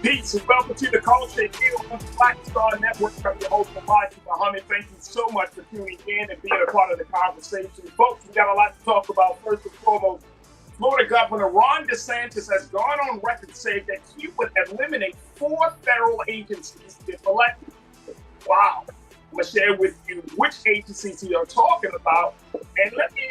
Peace and welcome to the culture here on the Black Star Network. I'm your host, Farajii. Thank you so much for tuning in and being a part of the conversation. Folks, we got a lot to talk about. First and foremost, Florida Governor Ron DeSantis has gone on record saying that he would eliminate 4 federal agencies if elected. Wow. I'm going to share with you which agencies he are talking about. And let me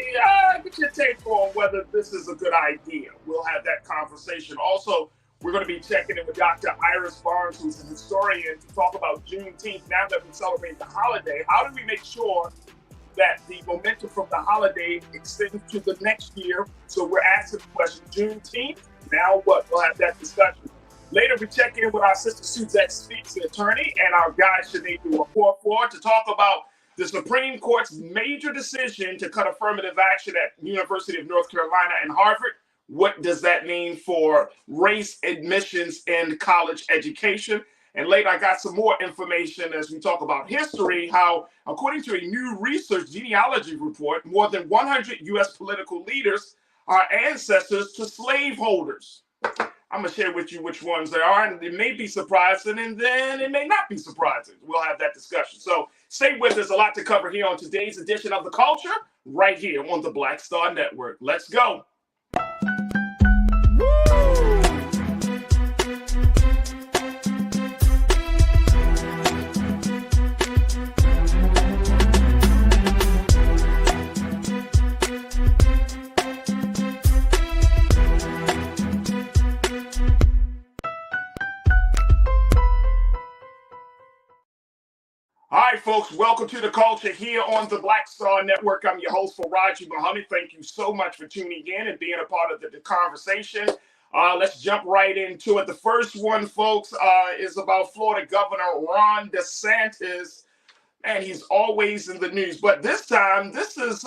get your take on whether this is a good idea. We'll have that conversation. Also, we're going to be checking in with Dr. Iris Barnes, who's a historian, to talk about Juneteenth. Now that we celebrate the holiday, how do we make sure that the momentum from the holiday extends to the next year? So we're asking the question, Juneteenth, now what? We'll have that discussion. Later, we check in with our sister Suzette Speaks, the attorney, and our guy Sinead Rapport to talk about the Supreme Court's major decision to cut affirmative action at University of North Carolina and Harvard. What does that mean for race admissions and college education? And later, I got some more information as we talk about history, how, according to a new research genealogy report, more than 100 U.S. political leaders are ancestors to slaveholders. I'm going to share with you which ones they are, and it may be surprising, and then it may not be surprising. We'll have that discussion. So stay with us. A lot to cover here on today's edition of The Culture, right here on the Black Star Network. Let's go. All right, folks, welcome to The Culture here on the Black Star Network. I'm your host, Farajii. Thank you so much for tuning in and being a part of the conversation. Let's jump right into it. The first one, folks, is about Florida Governor Ron DeSantis, and he's always in the news. But this time, this is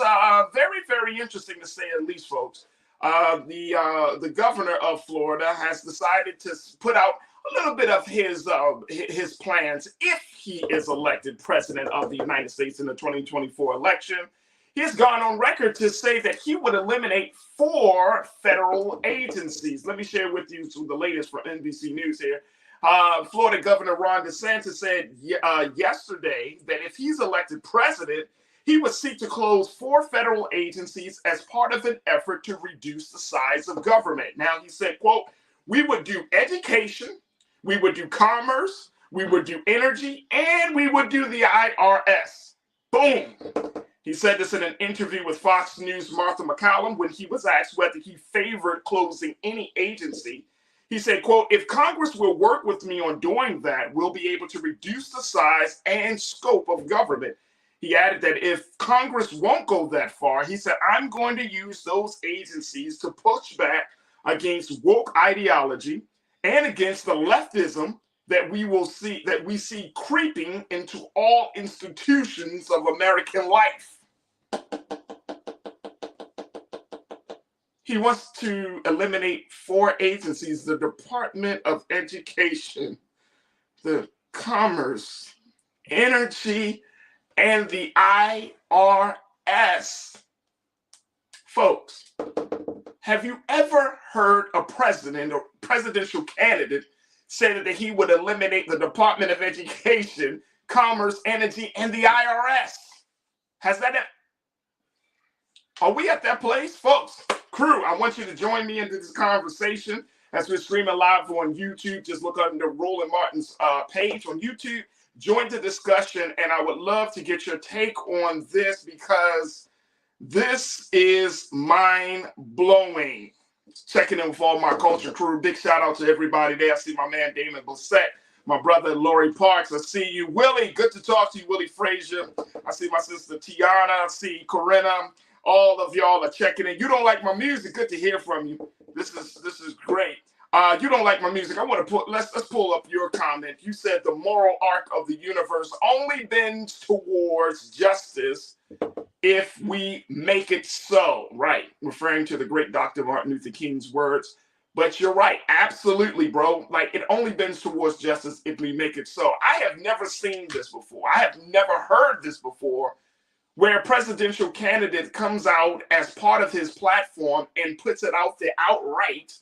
very, very interesting to say at least, folks. The governor of Florida has decided to put out a little bit of his plans if he is elected president of the United States in the 2024 election. He has gone on record to say that he would eliminate 4 federal agencies. Let me share with you some of the latest from NBC News here. Florida Governor Ron DeSantis said yesterday that if he's elected president, he would seek to close 4 federal agencies as part of an effort to reduce the size of government. Now, he said, quote, "We would do education, we would do commerce, we would do energy, and we would do the IRS. Boom. He said this in an interview with Fox News' Martha McCallum when he was asked whether he favored closing any agency. He said, quote, "If Congress will work with me on doing that, we'll be able to reduce the size and scope of government." He added that if Congress won't go that far, he said, "I'm going to use those agencies to push back against woke ideology and against the leftism that we see creeping into all institutions of American life." He wants to eliminate 4 agencies: the Department of Education, the Commerce, Energy, and the IRS. Folks, have you ever heard a president or presidential candidate say that he would eliminate the Department of Education, Commerce, Energy, and the IRS? Are we at that place? Folks, crew, I want you to join me into this conversation as we're streaming live on YouTube. Just look under Roland Martin's page on YouTube. Join the discussion, and I would love to get your take on this because this is mind-blowing. Checking in with all my culture crew. Big shout out to everybody there. I see my man Damon Blissett, my brother Lori Parks. I see you, Willie. Good to talk to you, Willie Frazier. I see my sister Tiana. I see Corinna. All of y'all are checking in. You don't like my music? Good to hear from you. This is great. You don't like my music? I want to let's pull up your comment. You said the moral arc of the universe only bends towards justice if we make it so. Right, referring to the great Dr. Martin Luther King's words. But you're right, absolutely, bro. Like, it only bends towards justice if we make it so. I have never seen this before. I have never heard this before, where a presidential candidate comes out as part of his platform and puts it out there outright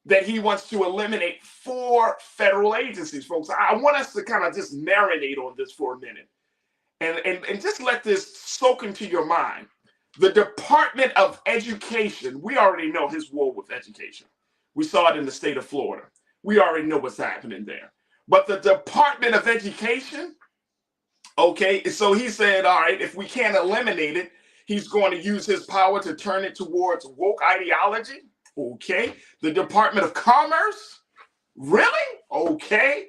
that he wants to eliminate 4 federal agencies, folks. I want us to kind of just marinate on this for a minute and just let this soak into your mind. The Department of Education, we already know his war with education. We saw it in the state of Florida. We already know what's happening there. But the Department of Education, okay, so he said, all right, if we can't eliminate it, he's going to use his power to turn it towards woke ideology. Okay. The Department of Commerce, really? Okay.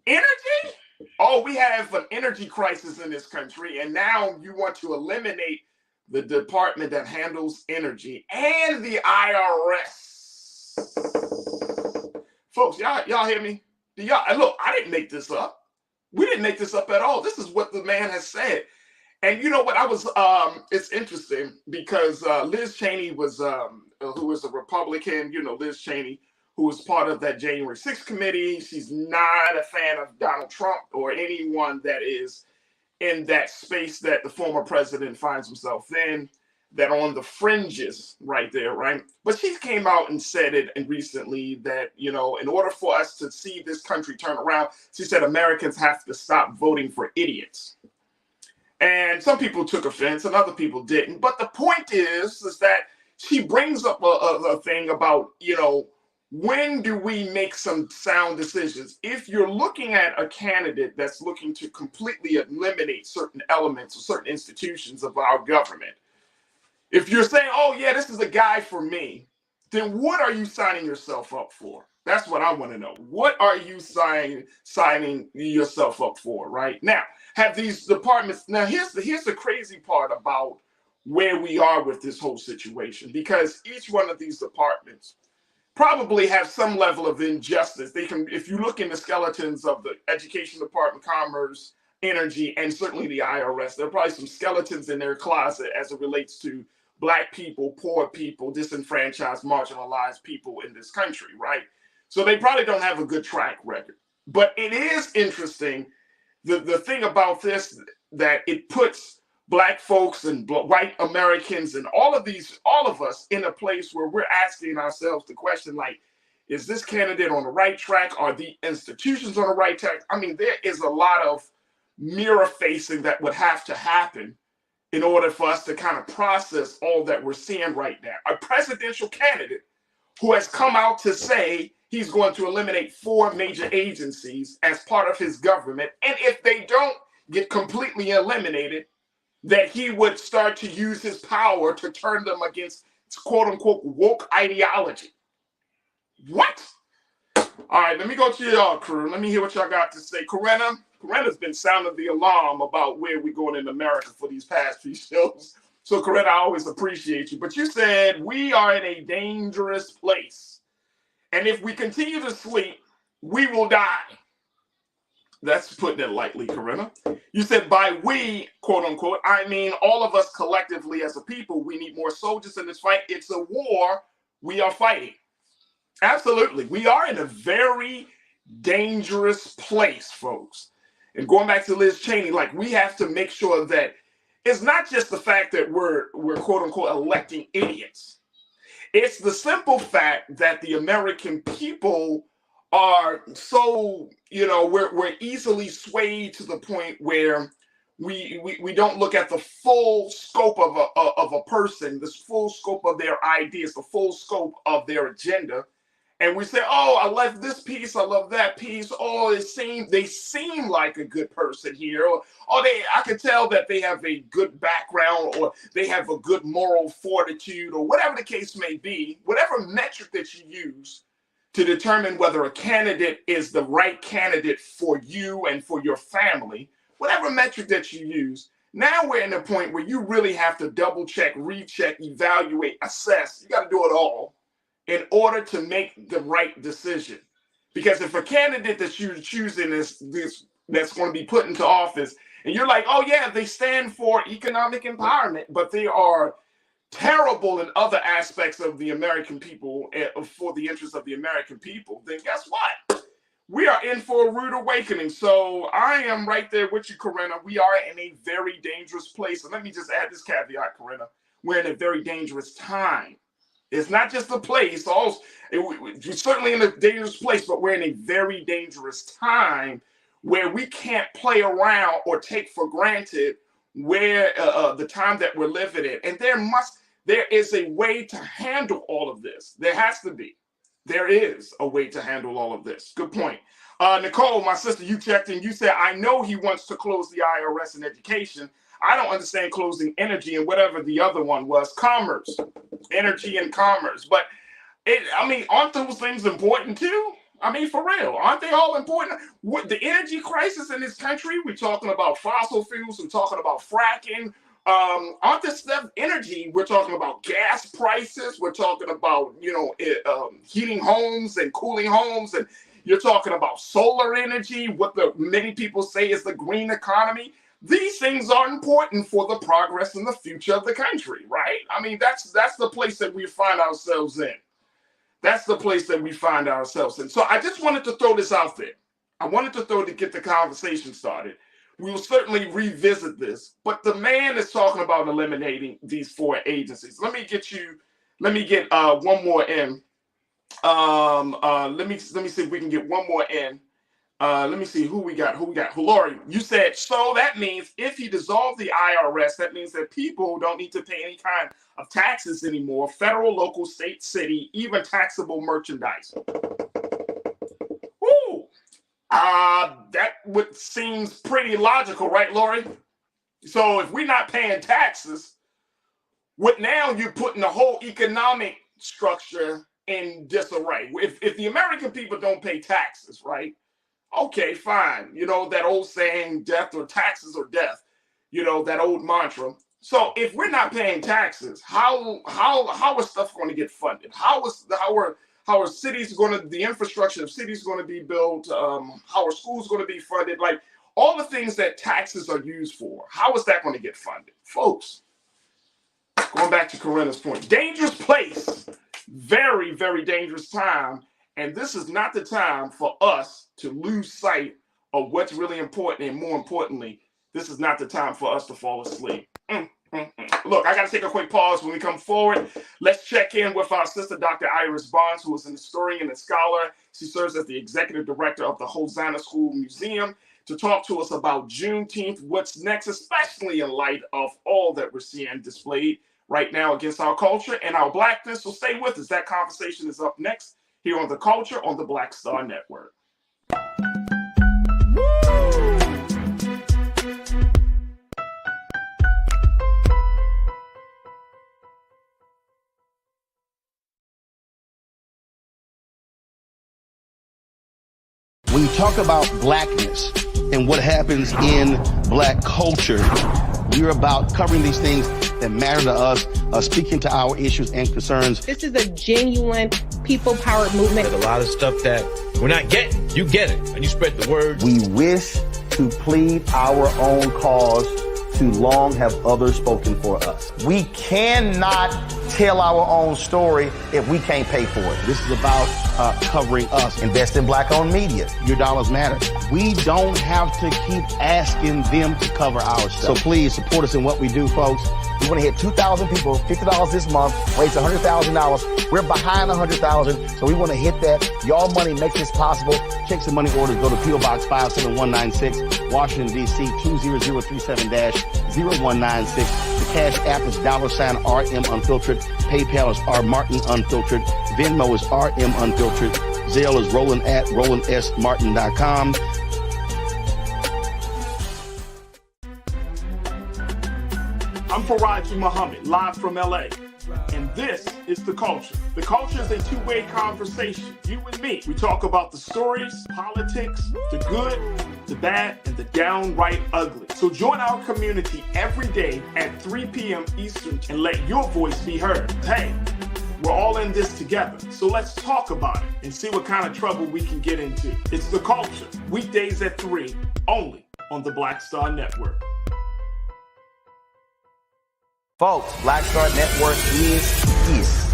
Energy? Oh, we have an energy crisis in this country, and now you want to eliminate the department that handles energy and the IRS. Folks, y'all hear me? Look, I didn't make this up. We didn't make this up at all. This is what the man has said. And you know what? It's interesting because Liz Cheney was, who was a Republican, Liz Cheney, who was part of that January 6th committee. She's not a fan of Donald Trump or anyone that is in that space that the former president finds himself in, that on the fringes right there, right? But she came out and said it and recently that, in order for us to see this country turn around, she said Americans have to stop voting for idiots. And some people took offense and other people didn't. But the point is that she brings up a thing about, when do we make some sound decisions? If you're looking at a candidate that's looking to completely eliminate certain elements or certain institutions of our government, if you're saying, oh, yeah, this is a guy for me, then what are you signing yourself up for? That's what I want to know. What are you signing yourself up for, right? Now, have these departments, now here's the crazy part about where we are with this whole situation, because each one of these departments probably have some level of injustice. They can, if you look in the skeletons of the Education Department, Commerce, Energy, and certainly the IRS, there are probably some skeletons in their closet as it relates to Black people, poor people, disenfranchised, marginalized people in this country, right? So they probably don't have a good track record. But it is interesting, the thing about this, that it puts Black folks and white Americans and all of us in a place where we're asking ourselves the question, like, is this candidate on the right track? Are the institutions on the right track? I mean, there is a lot of mirror facing that would have to happen in order for us to kind of process all that we're seeing right now. A presidential candidate who has come out to say he's going to eliminate 4 major agencies as part of his government, and if they don't get completely eliminated, that he would start to use his power to turn them against quote unquote woke ideology. What? All right, let me go to y'all, crew. Let me hear what y'all got to say. Corinna's been sounding the alarm about where we're going in America for these past few shows. So Corinna, I always appreciate you. But you said we are in a dangerous place. And if we continue to sleep, we will die. That's putting it lightly, Corinna. You said by we, quote unquote, I mean all of us collectively as a people. We need more soldiers in this fight. It's a war we are fighting. Absolutely. We are in a very dangerous place, folks. And going back to Liz Cheney, like, we have to make sure that it's not just the fact that we're quote unquote electing idiots. It's the simple fact that the American people are so, we're easily swayed to the point where we don't look at the full scope of a person, the full scope of their ideas, the full scope of their agenda. And we say, oh, I love this piece, I love that piece. Oh, they seem like a good person here. Or I can tell that they have a good background, or they have a good moral fortitude, or whatever the case may be. Whatever metric that you use to determine whether a candidate is the right candidate for you and for your family, whatever metric that you use, now we're in a point where you really have to double check, recheck, evaluate, assess. You got to do it all in order to make the right decision. Because if a candidate that you're choosing is that's going to be put into office, and you're like, oh yeah, they stand for economic empowerment, but they are terrible in other aspects of the American people, for the interests of the American people, then guess what? We are in for a rude awakening. So I am right there with you, Corinna. We are in a very dangerous place. And let me just add this caveat, Corinna. We're in a very dangerous time. It's not just a place. Also, we're certainly in a dangerous place, but we're in a very dangerous time where we can't play around or take for granted where the time that we're living in. And there is a way to handle all of this. There has to be. There is a way to handle all of this. Good point. Nicole, my sister, you checked in. You said, I know he wants to close the IRS and education. I don't understand closing energy and whatever the other one was, commerce, energy and commerce. But aren't those things important too? I mean, for real, aren't they all important? With the energy crisis in this country, we're talking about fossil fuels, we're talking about fracking. Aren't this stuff energy? We're talking about gas prices. We're talking about, heating homes and cooling homes. And you're talking about solar energy, what many people say is the green economy. These things are important for the progress and the future of the country, right? I mean, that's the place that we find ourselves in. That's the place that we find ourselves in. So I just wanted to throw this out there. I wanted to get the conversation started. We will certainly revisit this, but the man is talking about eliminating these 4 agencies. Let me get one more in. Let me see if we can get one more in. Let me see who we got. Lori, you said, so that means if he dissolved the IRS, that means that people don't need to pay any kind of taxes anymore, federal, local, state, city, even taxable merchandise. Ooh, that seems pretty logical, right, Lori? So if we're not paying taxes, now you're putting the whole economic structure in disarray. If the American people don't pay taxes, right? Okay, fine. That old saying, death or taxes or death, that old mantra. So if we're not paying taxes, how is stuff going to get funded? How are cities the infrastructure of cities going to be built? How are schools going to be funded? Like all the things that taxes are used for, how is that going to get funded? Folks, going back to Corinna's point, dangerous place, very, very dangerous time. And this is not the time for us to lose sight of what's really important. And more importantly, this is not the time for us to fall asleep. Look, I got to take a quick pause. When we come forward, let's check in with our sister, Dr. Iris Barnes, who is an historian and scholar. She serves as the executive director of the Hosanna School Museum, to talk to us about Juneteenth, what's next, especially in light of all that we're seeing displayed right now against our culture and our blackness. So stay with us. That conversation is up next here on The Culture on the Black Star Network. When you talk about blackness and what happens in black culture, we're about covering these things that matter to us, speaking to our issues and concerns. This is a genuine people-powered movement. There's a lot of stuff that we're not getting. You get it, and you spread the word. We wish to plead our own cause. Too long have others spoken for us. We cannot tell our own story if we can't pay for it. This is about covering us. Invest in black-owned media. Your dollars matter. We don't have to keep asking them to cover our stuff. So please support us in what we do, folks. We want to hit 2,000 people, $50 this month, raise $100,000. We're behind 100,000, so we want to hit that. Your money makes this possible. Check some money orders. Go to P.O. Box 57196, Washington, D.C. 20037-0196. The Cash App is $RM Unfiltered. PayPal is R Martin Unfiltered. Venmo is RM Unfiltered. Zelle is Roland@RolandSMartin.com. I'm Farajii Muhammad, live from LA. And this is The Culture. The Culture is a two-way conversation. You and me. We talk about the stories, politics, the good, the bad, and the downright ugly. So join our community every day at 3 p.m. Eastern and let your voice be heard. Hey, we're all in this together. So let's talk about it and see what kind of trouble we can get into. It's The Culture, weekdays at 3, only on the Black Star Network. Folks, Black Star Network is this.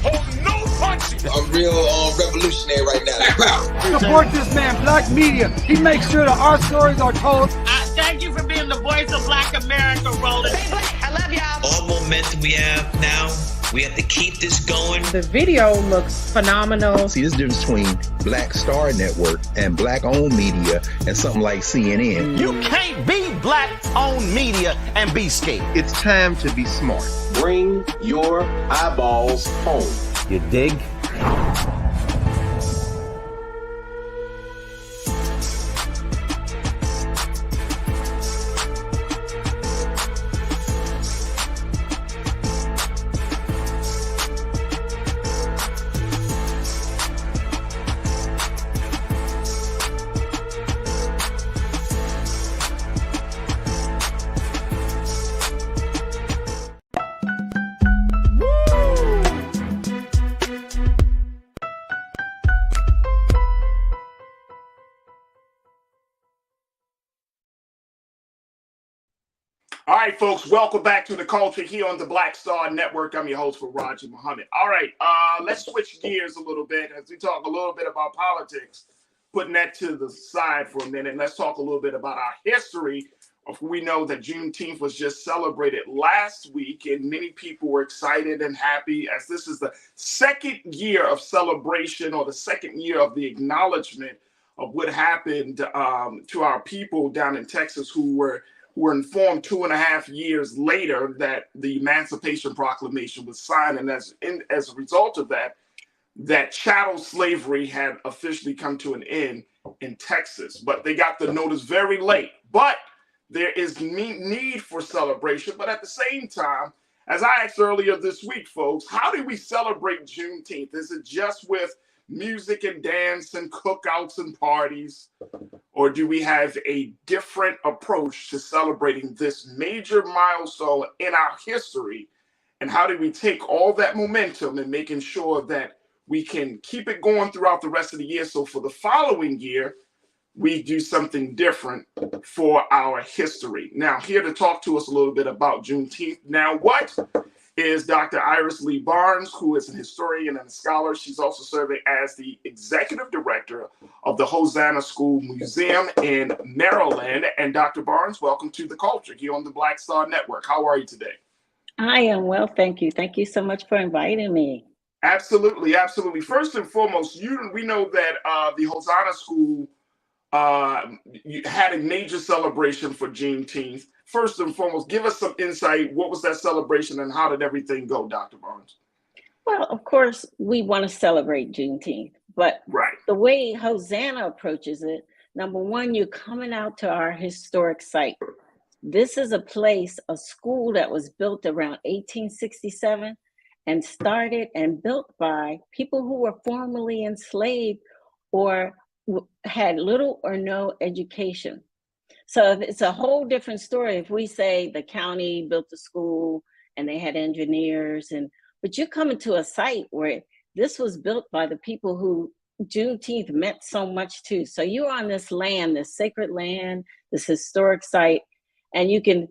Oh, no punching! I'm real revolutionary right now. Support this man, Black Media. He makes sure that our stories are told. Thank you for being the voice of Black America, Roland. I love y'all. All momentum we have now We have to keep this going. The video looks phenomenal. See, there's a difference between Black Star Network and Black-owned media and something like CNN. You can't be black-owned media and be scared. It's time to be smart. Bring your eyeballs home. You dig? All right, folks, welcome back to The Culture here on the Black Star Network. I'm your host, Farajii Muhammad. All right, let's switch gears a little bit as we talk a little bit about politics, putting that to the side for a minute. Let's talk a little bit about our history. We know that Juneteenth was just celebrated last week, and many people were excited and happy as this is the second year of celebration, or the second year of the acknowledgement of what happened to our people down in Texas who were informed 2.5 years later that the Emancipation Proclamation was signed, and as a result of that, that chattel slavery had officially come to an end in Texas. But they got the notice very late. But there is need for celebration. But at the same time, as I asked earlier this week, folks, how do we celebrate Juneteenth? Is it just with music and dance and cookouts and parties? Or do we have a different approach to celebrating this major milestone in our history? And how do we take all that momentum and making sure that we can keep it going throughout the rest of the year, so for the following year, we do something different for our history? Now, here to talk to us a little bit about Juneteenth. Now, what is Dr. Iris Lee Barnes, who is a historian and a scholar. She's also serving as the executive director of the Hosanna School Museum in Maryland. And Dr. Barnes, welcome to The Culture here on the Black Star Network. How are you today? I am well, thank you. Thank you so much for inviting me. Absolutely, absolutely. First and foremost, we know that the Hosanna School had a major celebration for Juneteenth. First and foremost, give us some insight. What was that celebration and how did everything go, Dr. Barnes? Well, of course, we want to celebrate Juneteenth, but the way Hosanna approaches it, number one, you're coming out to our historic site. This is a place, a school that was built around 1867 and started and built by people who were formerly enslaved or had little or no education. So it's a whole different story if we say the county built the school and they had engineers, but you're coming to a site where this was built by the people who Juneteenth meant so much to. So you're on this land, this sacred land, this historic site, and you can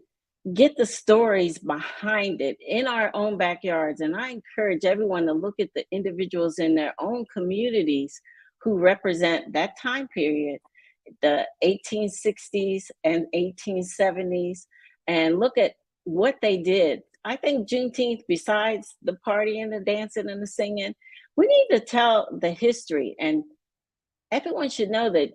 get the stories behind it in our own backyards. And I encourage everyone to look at the individuals in their own communities who represent that time period, the 1860s and 1870s, and look at what they did. I think Juneteenth, besides the party and the dancing and the singing, we need to tell the history. And everyone should know that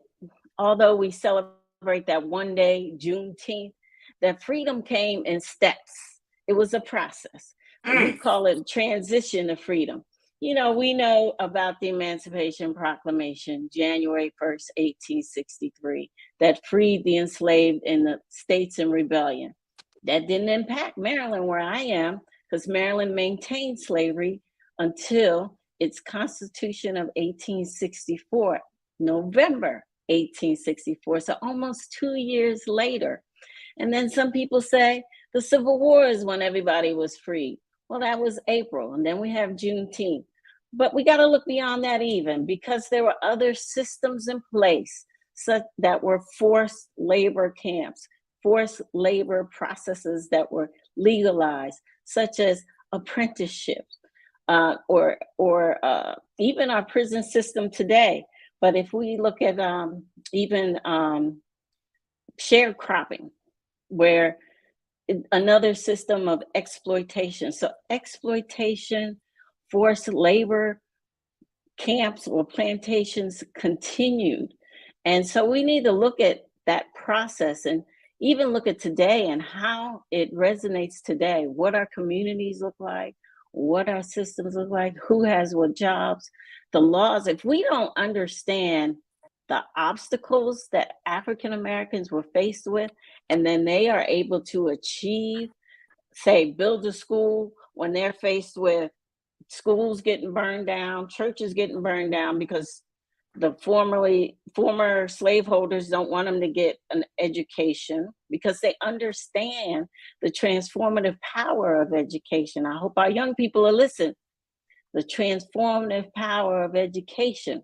although we celebrate that one day, Juneteenth, that freedom came in steps. It was a process. We call it a transition of freedom. You know, we know about the Emancipation Proclamation, January 1st, 1863, that freed the enslaved in the states in rebellion. That didn't impact Maryland, where I am, because Maryland maintained slavery until its Constitution of 1864, November 1864, so almost 2 years later. And then some people say the Civil War is when everybody was free. Well, that was April, and then we have Juneteenth. But we got to look beyond that even, because there were other systems in place such that were forced labor camps, forced labor processes that were legalized, such as apprenticeships, or even our prison system today. But if we look at even sharecropping, where another system of exploitation. So exploitation, forced labor camps or plantations continued. And so we need to look at that process and even look at today and how it resonates today, what our communities look like, what our systems look like, who has what jobs, the laws. If we don't understand the obstacles that African Americans were faced with, and then they are able to achieve, say, build a school when they're faced with schools getting burned down, churches getting burned down because the former slaveholders don't want them to get an education because they understand the transformative power of education. I hope our young people are listening. The transformative power of education.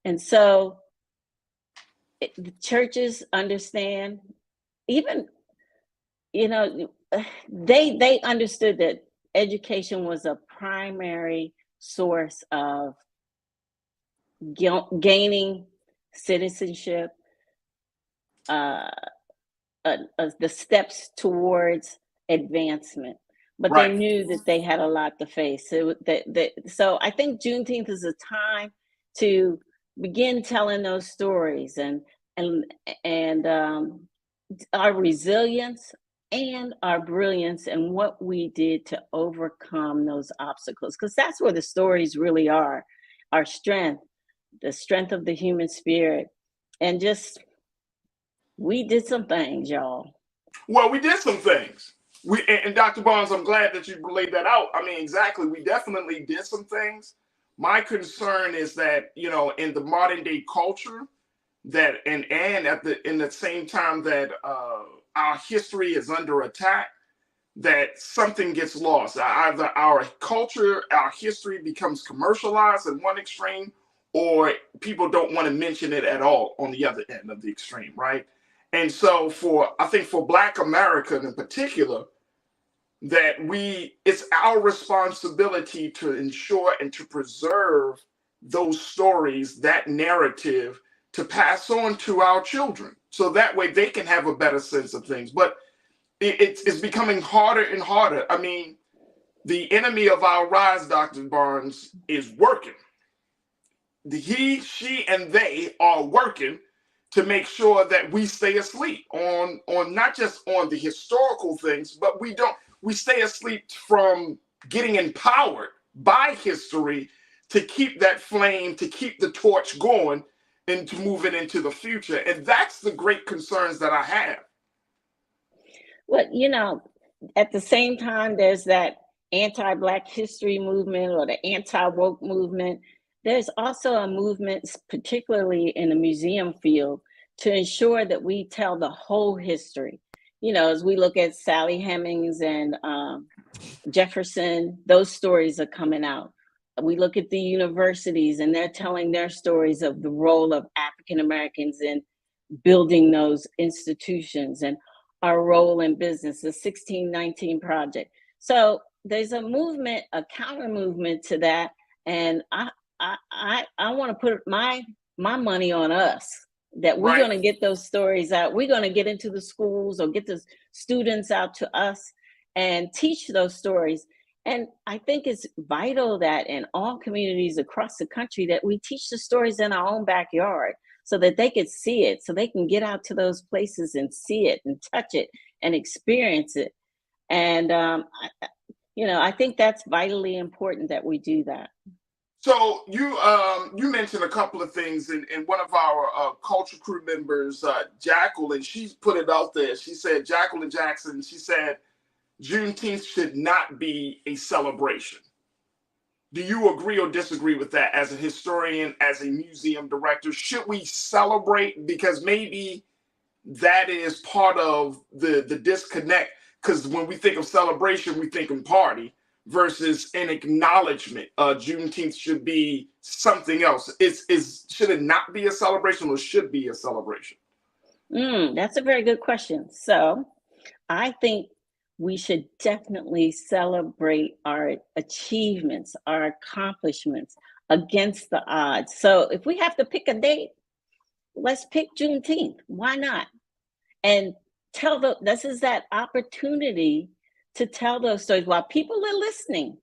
And so the churches understand, even, they understood that education was a primary source of gaining citizenship, the steps towards advancement. But Right. They knew that they had a lot to face. So I think Juneteenth is a time to begin telling those stories and our resilience and our brilliance and what we did to overcome those obstacles. Because that's where the stories really are, our strength, the strength of the human spirit. And just, we did some things, y'all. Well, we did some things. And Dr. Barnes, I'm glad that you laid that out. I mean, exactly. We definitely did some things. My concern is that, in the modern day culture, that in the same time that our history is under attack, that something gets lost. Either our culture, our history becomes commercialized in one extreme, or people don't want to mention it at all on the other end of the extreme, right? And so I think for Black America in particular, that it's our responsibility to ensure and to preserve those stories, that narrative, to pass on to our children, so that way they can have a better sense of things. But it's becoming harder and harder. I mean, the enemy of our rise, Dr. Barnes, is working. He, she, and they are working to make sure that we stay asleep on not just on the historical things, but we stay asleep from getting empowered by history to keep that flame, to keep the torch going and to move it into the future. And that's the great concerns that I have. Well, at the same time, there's that anti-Black history movement or the anti-woke movement. There's also a movement, particularly in the museum field, to ensure that we tell the whole history. As we look at Sally Hemings and Jefferson, those stories are coming out. We look at the universities and they're telling their stories of the role of African Americans in building those institutions and our role in business, the 1619 Project. So there's a movement, a counter movement to that. And I want to put my money on us, that we're going to get those stories out. We're going to get into the schools or get the students out to us and teach those stories. And I think it's vital that in all communities across the country that we teach the stories in our own backyard so that they could see it, so they can get out to those places and see it and touch it and experience it. And, I think that's vitally important that we do that. So you mentioned a couple of things, and one of our culture crew members, Jacqueline, she put it out there. She said, Jacqueline Jackson, she said, Juneteenth should not be a celebration. Do you agree or disagree with that as a historian, as a museum director? Should we celebrate? Because maybe that is part of the disconnect. Because when we think of celebration, we think of party versus an acknowledgement. Juneteenth should be something else. Should it not be a celebration or should be a celebration? That's a very good question. So I think we should definitely celebrate our achievements, our accomplishments against the odds. So if we have to pick a date, let's pick Juneteenth. Why not? And this is that opportunity to tell those stories while people are listening.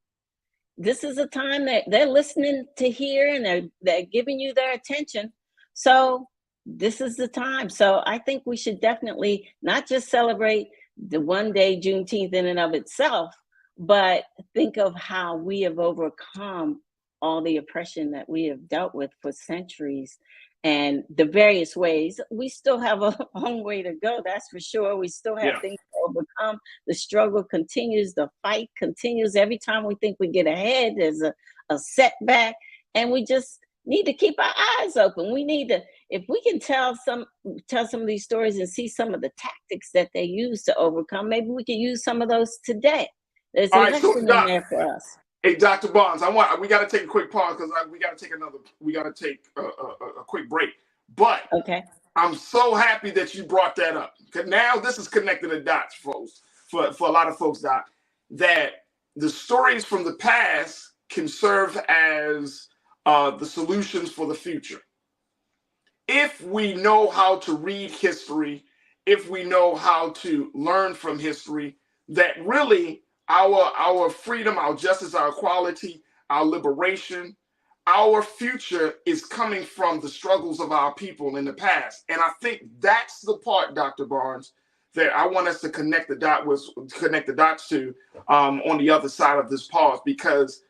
This is a time that they're listening to hear, and they're giving you their attention. So this is the time. So I think we should definitely not just celebrate the one day Juneteenth in and of itself, but think of how we have overcome all the oppression that we have dealt with for centuries, and the various ways. We still have a long way to go, that's for sure. We still have things to overcome. The struggle continues, the fight continues. Every time we think we get ahead, there's a setback, and we just need to keep our eyes open. We need to, if we can tell some of these stories and see some of the tactics that they use to overcome, maybe we can use some of those today. There's a lesson in there for us. Hey, Dr. Barnes, we got to take a quick pause because we got to take a quick break. But I'm so happy that you brought that up. Because now this is connecting the dots, folks, for a lot of folks, Doc, that the stories from the past can serve as the solutions for the future. If we know how to read history, if we know how to learn from history, that really our freedom, our justice, our equality, our liberation, our future is coming from the struggles of our people in the past. And I think that's the part, Dr. Barnes, that I want us to connect the dots to on the other side of this pause. Because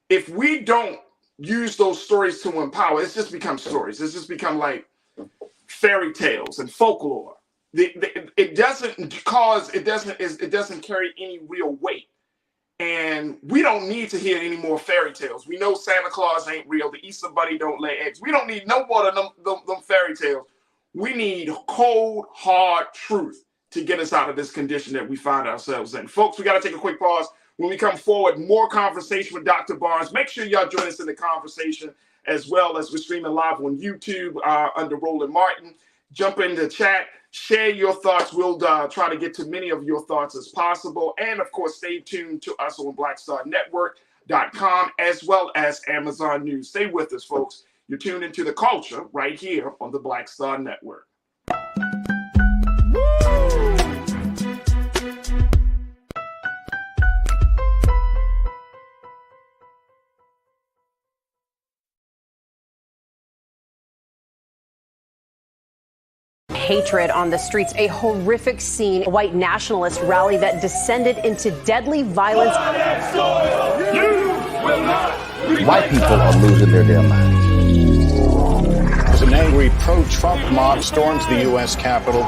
if we don't use those stories to empower, it's just become stories. It's just become like fairy tales and folklore. It doesn't carry any real weight. And we don't need to hear any more fairy tales. We know Santa Claus ain't real. The Easter Bunny don't lay eggs. We don't need no more of them fairy tales. We need cold, hard truth to get us out of this condition that we find ourselves in. Folks, we got to take a quick pause. When we come forward, more conversation with Dr. Barnes. Make sure y'all join us in the conversation, as well as we're streaming live on YouTube under Roland Martin. Jump in the chat. Share your thoughts. We'll try to get to many of your thoughts as possible. And, of course, stay tuned to us on BlackStarNetwork.com as well as Amazon News. Stay with us, folks. You're tuned into The Culture right here on the Black Star Network. Hatred on the streets, a horrific scene, a white nationalist rally that descended into deadly violence. White people are losing their damn minds. As an angry pro-Trump mob storms the U.S. Capitol,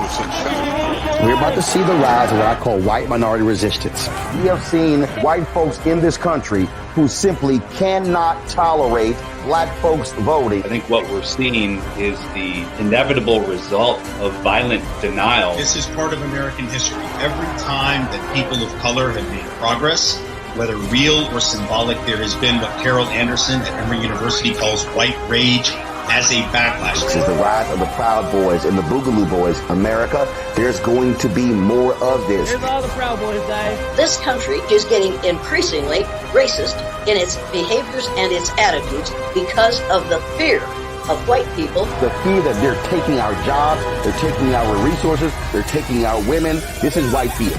we're about to see the rise of what I call white minority resistance. We have seen white folks in this country who simply cannot tolerate black folks voting. I think what we're seeing is the inevitable result of violent denial. This is part of American history. Every time that people of color have made progress, whether real or symbolic, there has been what Carol Anderson at Emory University calls white rage as a backlash. This is the rise of the Proud Boys and the Boogaloo Boys. America, there's going to be more of this. Here's all the Proud Boys, guys. This country is getting increasingly racist in its behaviors and its attitudes because of the fear of white people. The fear that they're taking our jobs, they're taking our resources, they're taking our women. This is white fear.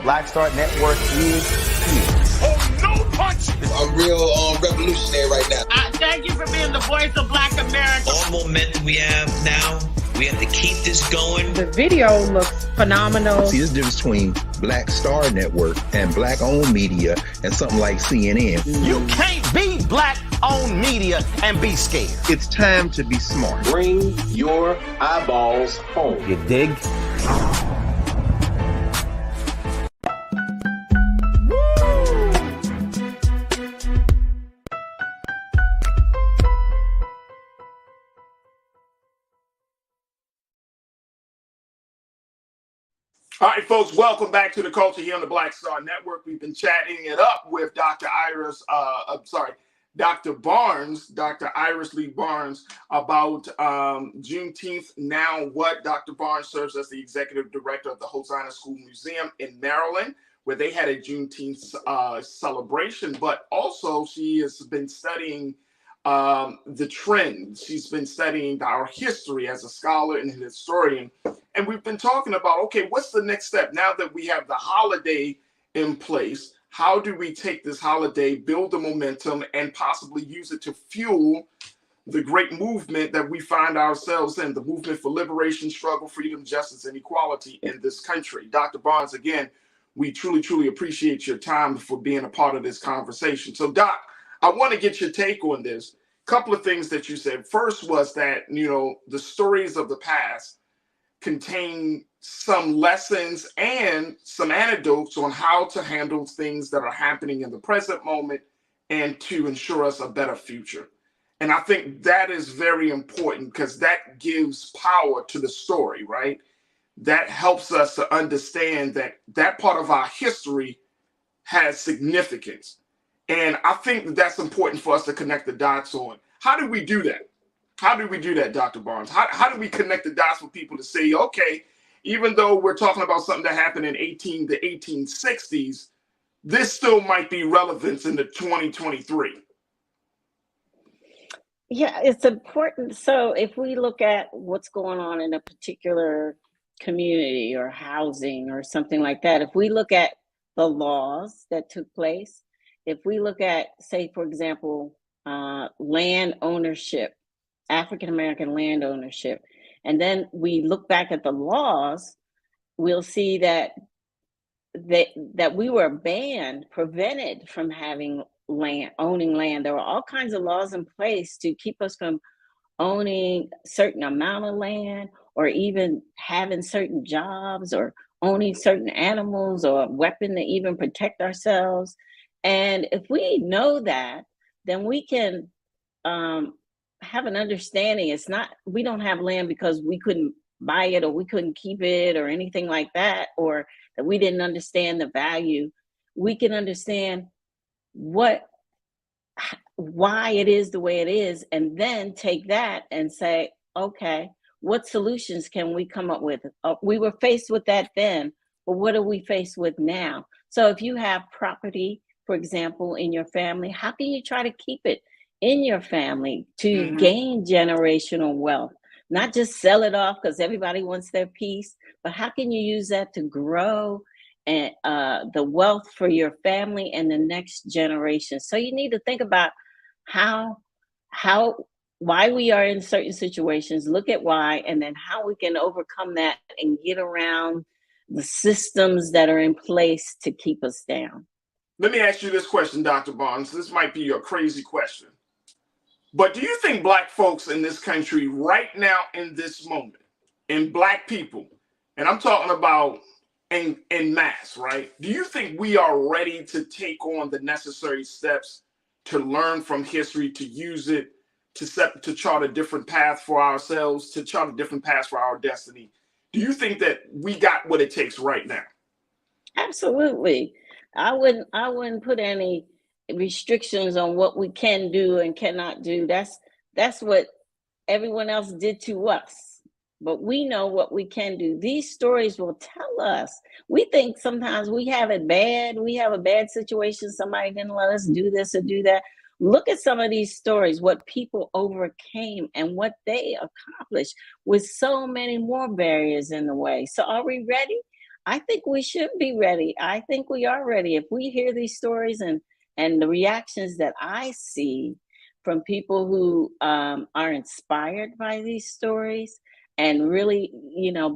Black Star Network is here. Oh, no punch! I'm real revolutionary right now. Thank you for being the voice of Black America. All momentum we have now, we have to keep this going. The video looks phenomenal. See, this difference between Black Star Network and black-owned media and something like CNN. You can't be black-owned media and be scared. It's time to be smart. Bring your eyeballs home. You dig? All right, folks, welcome back to The Culture here on the Black Star Network. We've been chatting it up with Dr. Dr. Barnes, Dr. Iris Lee Barnes, about Juneteenth Now What. Dr. Barnes serves as the executive director of the Hosanna School Museum in Maryland, where they had a Juneteenth celebration, but also she has been studying the trends. She's been studying our history as a scholar and a historian. And we've been talking about, okay, what's the next step? Now that we have the holiday in place, how do we take this holiday, build the momentum, and possibly use it to fuel the great movement that we find ourselves in, the movement for liberation, struggle, freedom, justice, and equality in this country? Dr. Barnes, again, we truly, truly appreciate your time for being a part of this conversation. So, Doc, I want to get your take on this. A couple of things that you said. First was that, you know, the stories of the past contain some lessons and some anecdotes on how to handle things that are happening in the present moment and to ensure us a better future. And I think that is very important because that gives power to the story, right? That helps us to understand that that part of our history has significance. And I think that that's important for us to connect the dots on. How do we do that? How do we do that, Dr. Barnes? How do we connect the dots for people to say, okay, even though we're talking about something that happened in the 1860s, this still might be relevant in the 2023? Yeah, it's important. So if we look at what's going on in a particular community or housing or something like that, if we look at the laws that took place, if we look at, say, for example, land ownership, African-American land ownership, and then we look back at the laws, we'll see that we were banned, prevented from having land, owning land. There were all kinds of laws in place to keep us from owning a certain amount of land, or even having certain jobs, or owning certain animals, or a weapon to even protect ourselves. And if we know that, then we can have an understanding. It's not, we don't have land because we couldn't buy it, or we couldn't keep it, or anything like that, or that we didn't understand the value. We can understand why it is the way it is, and then take that and say, okay, what solutions can we come up with? We were faced with that then, but what are we faced with now? So if you have property, for example, in your family, how can you try to keep it in your family to gain generational wealth? Not just sell it off because everybody wants their piece, but how can you use that to grow and the wealth for your family and the next generation? So you need to think about why we are in certain situations, look at why, and then how we can overcome that and get around the systems that are in place to keep us down. Let me ask you this question, Dr. Barnes. This might be a crazy question, but do you think Black folks in this country right now in this moment, and Black people, and I'm talking about in mass, right? Do you think we are ready to take on the necessary steps to learn from history, to use it, to chart a different path for ourselves, to chart a different path for our destiny? Do you think that we got what it takes right now? Absolutely. I wouldn't put any restrictions on what we can do and cannot do. That's what everyone else did to us. But we know what we can do. These stories will tell us. We think sometimes we have it bad. We have a bad situation. Somebody didn't let us do this or do that. Look at some of these stories, what people overcame and what they accomplished with so many more barriers in the way. So are we ready? I think we should be ready. I think we are ready. If we hear these stories and the reactions that I see from people who are inspired by these stories and really,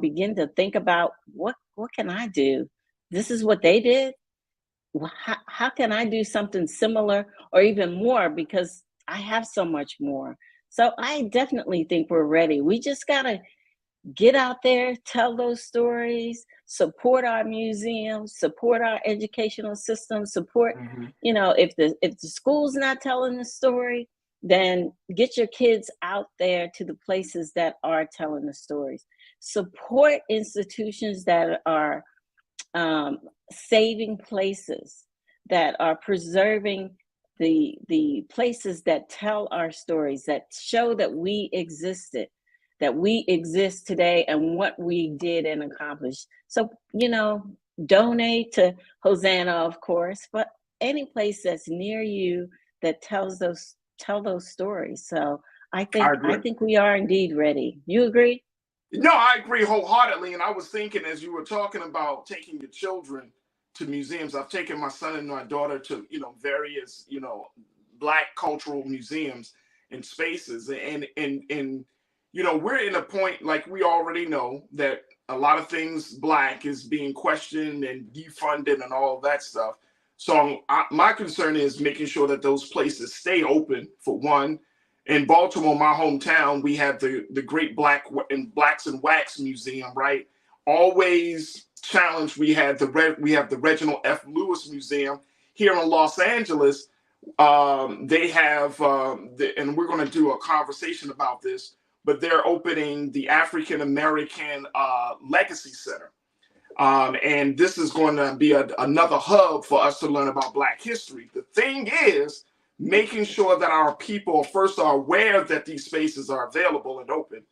begin to think about what can I do? This is what they did. How can I do something similar or even more, because I have so much more? So I definitely think we're ready. We just got to get out there, tell those stories, support our museums, support our educational system, support, if the school's not telling the story, then get your kids out there to the places that are telling the stories. Support institutions that are saving places, that are preserving the places that tell our stories, that show that we existed, that we exist today, and what we did and accomplished. So, donate to Hosanna, of course, but any place that's near you that tell those stories. So I think we are indeed ready. You agree? No, I agree wholeheartedly. And I was thinking, as you were talking about taking the children to museums, I've taken my son and my daughter to, various, Black cultural museums and spaces. And we're in a point, like we already know, that a lot of things Black is being questioned and defunded and all that stuff. So my concern is making sure that those places stay open, for one. In Baltimore, my hometown, we have the Great Blacks and Wax Museum, right? Always challenged. We have the Reginald F. Lewis Museum here in Los Angeles. They have, and we're going to do a conversation about this, but they're opening the African American Legacy Center. And this is going to be another hub for us to learn about Black history. The thing is, making sure that our people first are aware that these spaces are available and open.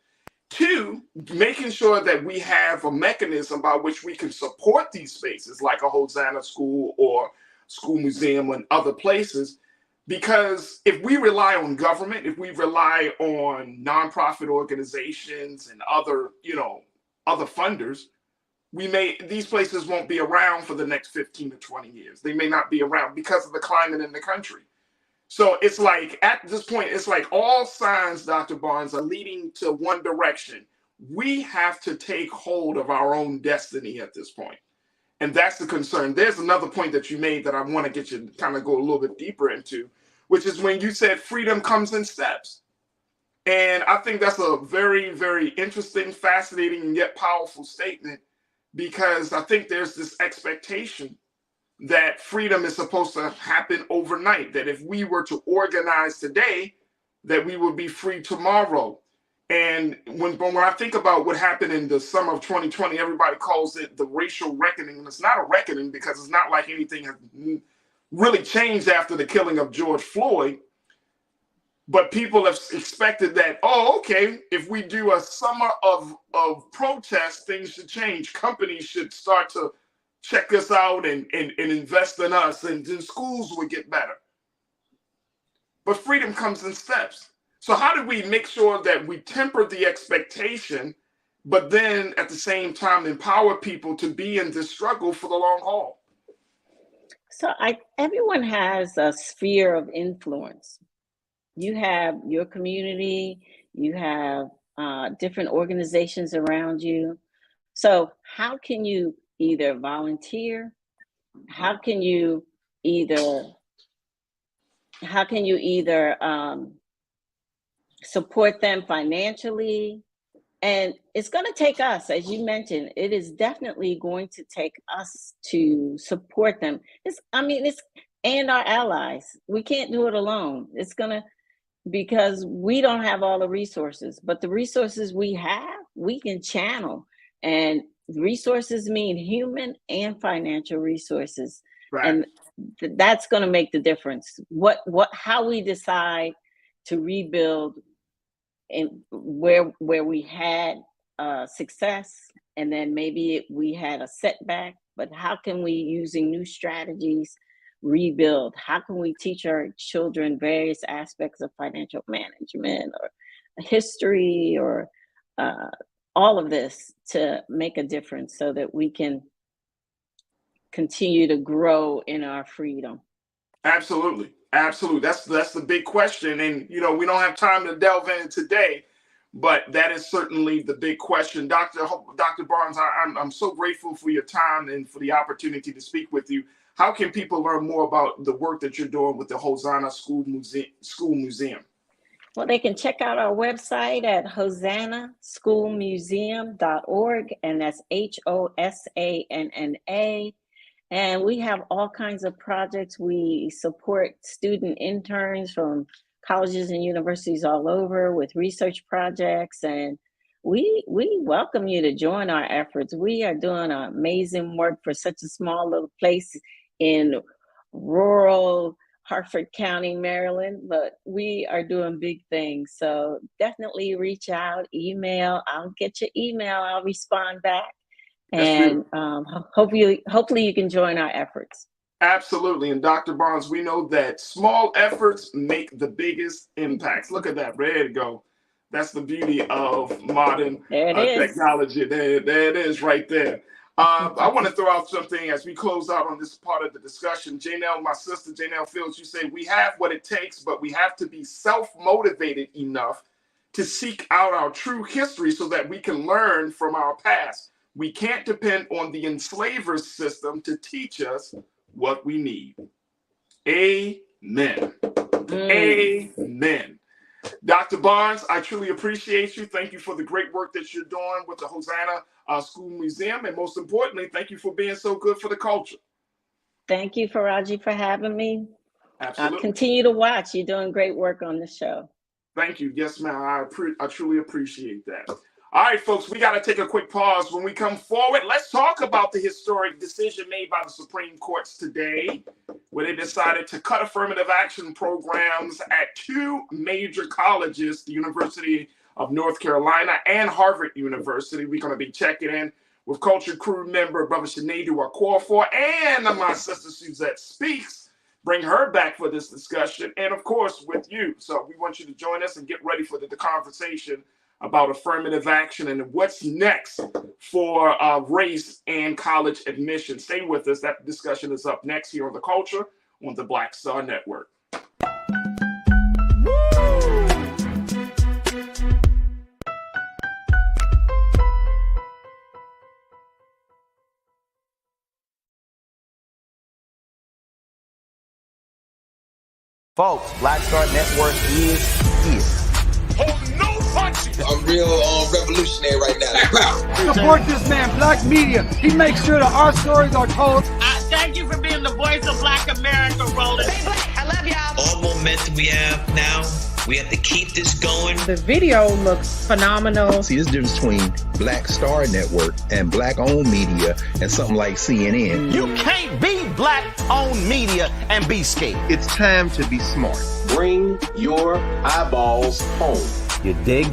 Two, making sure that we have a mechanism by which we can support these spaces, like a Hosanna School or School Museum and other places. Because if we rely on government, if we rely on nonprofit organizations and other funders, these places won't be around for the next 15 to 20 years. They may not be around because of the climate in the country. So it's like, at this point, it's like all signs, Dr. Barnes, are leading to one direction. We have to take hold of our own destiny at this point. And that's the concern. There's another point that you made that I want to get you to kind of go a little bit deeper into, which is when you said freedom comes in steps. And I think that's a very, very interesting, fascinating, and yet powerful statement, because I think there's this expectation that freedom is supposed to happen overnight, that if we were to organize today, that we would be free tomorrow. And when I think about what happened in the summer of 2020, everybody calls it the racial reckoning. And it's not a reckoning, because it's not like anything has really changed after the killing of George Floyd. But people have expected that, okay, if we do a summer of protests, things should change. Companies should start to check us out and invest in us, and then schools would get better. But freedom comes in steps. So how do we make sure that we temper the expectation, but then at the same time empower people to be in this struggle for the long haul? So everyone has a sphere of influence. You have your community, you have different organizations around you. So how can you either volunteer? How can you either support them financially? And it's going to take us, as you mentioned, it is definitely going to take us to support them. And our allies. We can't do it alone. Because we don't have all the resources, but the resources we have, we can channel. And resources mean human and financial resources. Right. And that's going to make the difference. How we decide to rebuild and where we had success, and then maybe we had a setback, but how can we, using new strategies, rebuild? How can we teach our children various aspects of financial management or history or all of this to make a difference so that we can continue to grow in our freedom? Absolutely. Absolutely. That's the big question. And, we don't have time to delve in today, but that is certainly the big question. Dr. Barnes, I'm so grateful for your time and for the opportunity to speak with you. How can people learn more about the work that you're doing with the Hosanna School Museum? Well, they can check out our website at hosannaschoolmuseum.org, and that's HOSANNA. And we have all kinds of projects. We support student interns from colleges and universities all over with research projects, and we welcome you to join our efforts. We are doing amazing work for such a small little place in rural Hartford County, Maryland, but we are doing big things. So definitely reach out, email. I'll get your email. I'll respond back. And hopefully you can join our efforts. Absolutely. And Dr. Barnes, we know that small efforts make the biggest impacts. Look at that. There you go. That's the beauty of modern technology. There it is right there. I want to throw out something as we close out on this part of the discussion. Janelle, my sister, Janelle Fields, you say we have what it takes, but we have to be self-motivated enough to seek out our true history so that we can learn from our past. We can't depend on the enslaver's system to teach us what we need. Amen. Amen. Dr. Barnes, I truly appreciate you. Thank you for the great work that you're doing with the Hosanna School Museum. And most importantly, thank you for being so good for the culture. Thank you, Farajii, for having me. Absolutely. I'll continue to watch. You're doing great work on the show. Thank you. Yes, ma'am. I truly appreciate that. All right, folks, we got to take a quick pause. When we come forward, let's talk about the historic decision made by the Supreme Courts today, where they decided to cut affirmative action programs at two major colleges, the University of North Carolina and Harvard University. We're going to be checking in with Culture Crew member Brother Sinead Okorafor and my sister Suzette Speaks. Bring her back for this discussion, and of course with you. So we want you to join us and get ready for the conversation about affirmative action and what's next for race and college admission. Stay with us. That discussion is up next here on The Culture on the Black Star Network. Folks, Black Star Network is here. Oh, no punches! I'm real revolutionary right now. Support this man, Black Media. He makes sure that our stories are told. Thank you for being the voice of Black America, Roland. Stay black. I love y'all. All momentum we have now, we have to keep this going. The video looks phenomenal. See, there's a difference between Black Star Network and black-owned media and something like CNN. You can't be black-owned media and be scared. It's time to be smart. Bring your eyeballs home. You dig?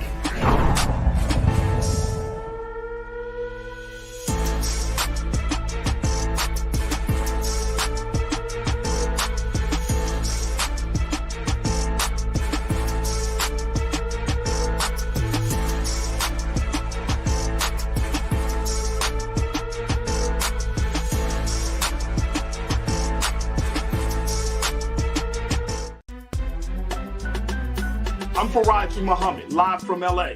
I'm Farajii Muhammad, live from LA.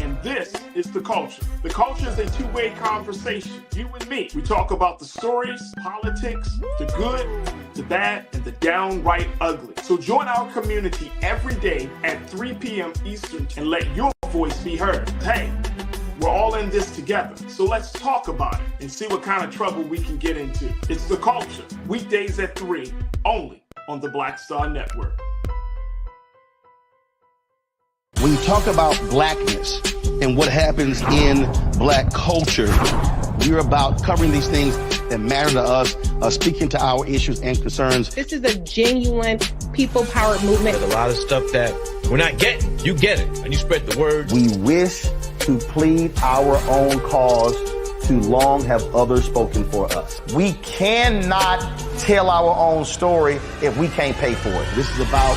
And this is The Culture. The Culture is a two-way conversation. You and me. We talk about the stories, politics, the good, the bad, and the downright ugly. So join our community every day at 3 p.m. Eastern and let your voice be heard. Hey, we're all in this together. So let's talk about it and see what kind of trouble we can get into. It's The Culture, weekdays at 3, only on the Black Star Network. When you talk about blackness and what happens in black culture, we're about covering these things that matter to us, speaking to our issues and concerns. This is a genuine people-powered movement. There's a lot of stuff that we're not getting. You get it, and you spread the word. We wish to plead our own cause. Too long have others spoken for us. We cannot tell our own story if we can't pay for it. This is about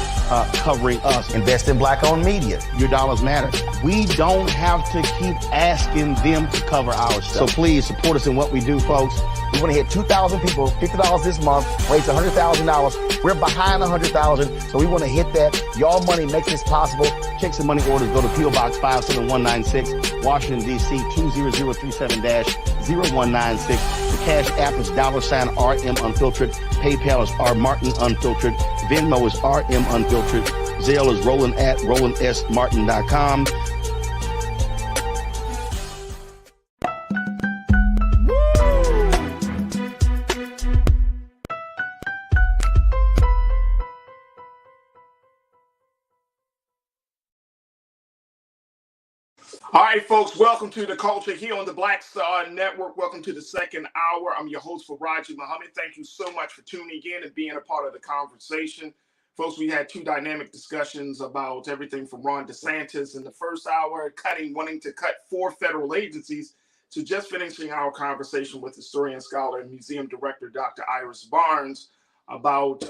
covering us. Invest in black-owned media. Your dollars matter. We don't have to keep asking them to cover our stuff. So please support us in what we do, folks. We want to hit 2,000 people, $50 this month, raise $100,000. We're behind 100,000, so we want to hit that. Y'all money makes this possible. Checks and money orders go to P.O. Box 57196, Washington, D.C. 20037-0196. The Cash App is $RM Unfiltered. PayPal is R Martin Unfiltered. Venmo is RM Unfiltered. Zelle is Roland at RolandSMartin.com. All right, folks, welcome to The Culture here on the Black Star Network. Welcome to the second hour. I'm your host, Farajii Muhammad. Thank you so much for tuning in and being a part of the conversation. Folks, we had two dynamic discussions about everything from Ron DeSantis in the first hour, wanting to cut 4 federal agencies, to just finishing our conversation with historian, scholar, and museum director, Dr. Iris Barnes, about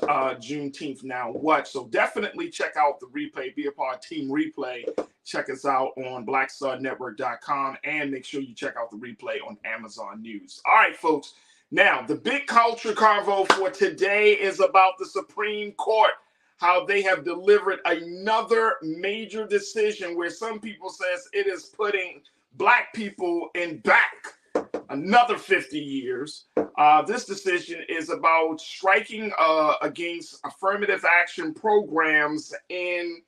Juneteenth Now What. So definitely check out the replay, be a part of Team Replay. Check us out on blackstarnetwork.com and make sure you check out the replay on Amazon News. All right, folks. Now, the big culture convo for today is about the Supreme Court, how they have delivered another major decision where some people says it is putting Black people in back another 50 years. This decision is about striking against affirmative action programs in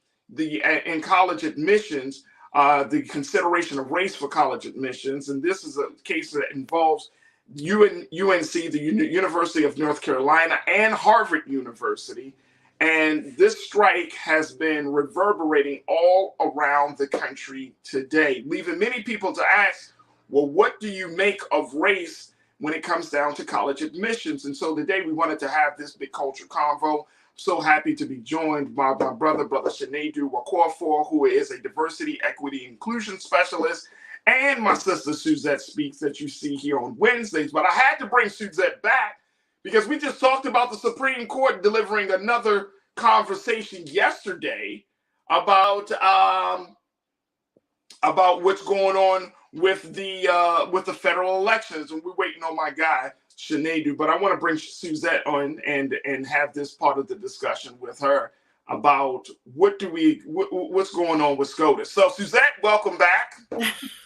college admissions, the consideration of race for college admissions. And this is a case that involves UNC, the University of North Carolina, and Harvard University. And this strike has been reverberating all around the country today, leaving many people to ask, well, what do you make of race when it comes down to college admissions? And so today we wanted to have this big culture convo. So happy to be joined by my brother Shinedu Wakofor, who is a diversity, equity, inclusion specialist, and my sister Suzette Speaks that you see here on Wednesdays. But I had to bring Suzette back because we just talked about the Supreme Court delivering another conversation yesterday about what's going on with the federal elections, and we're waiting on my guy Shinedu. But I want to bring Suzette on and have this part of the discussion with her about what's going on with SCOTUS. So Suzette, welcome back.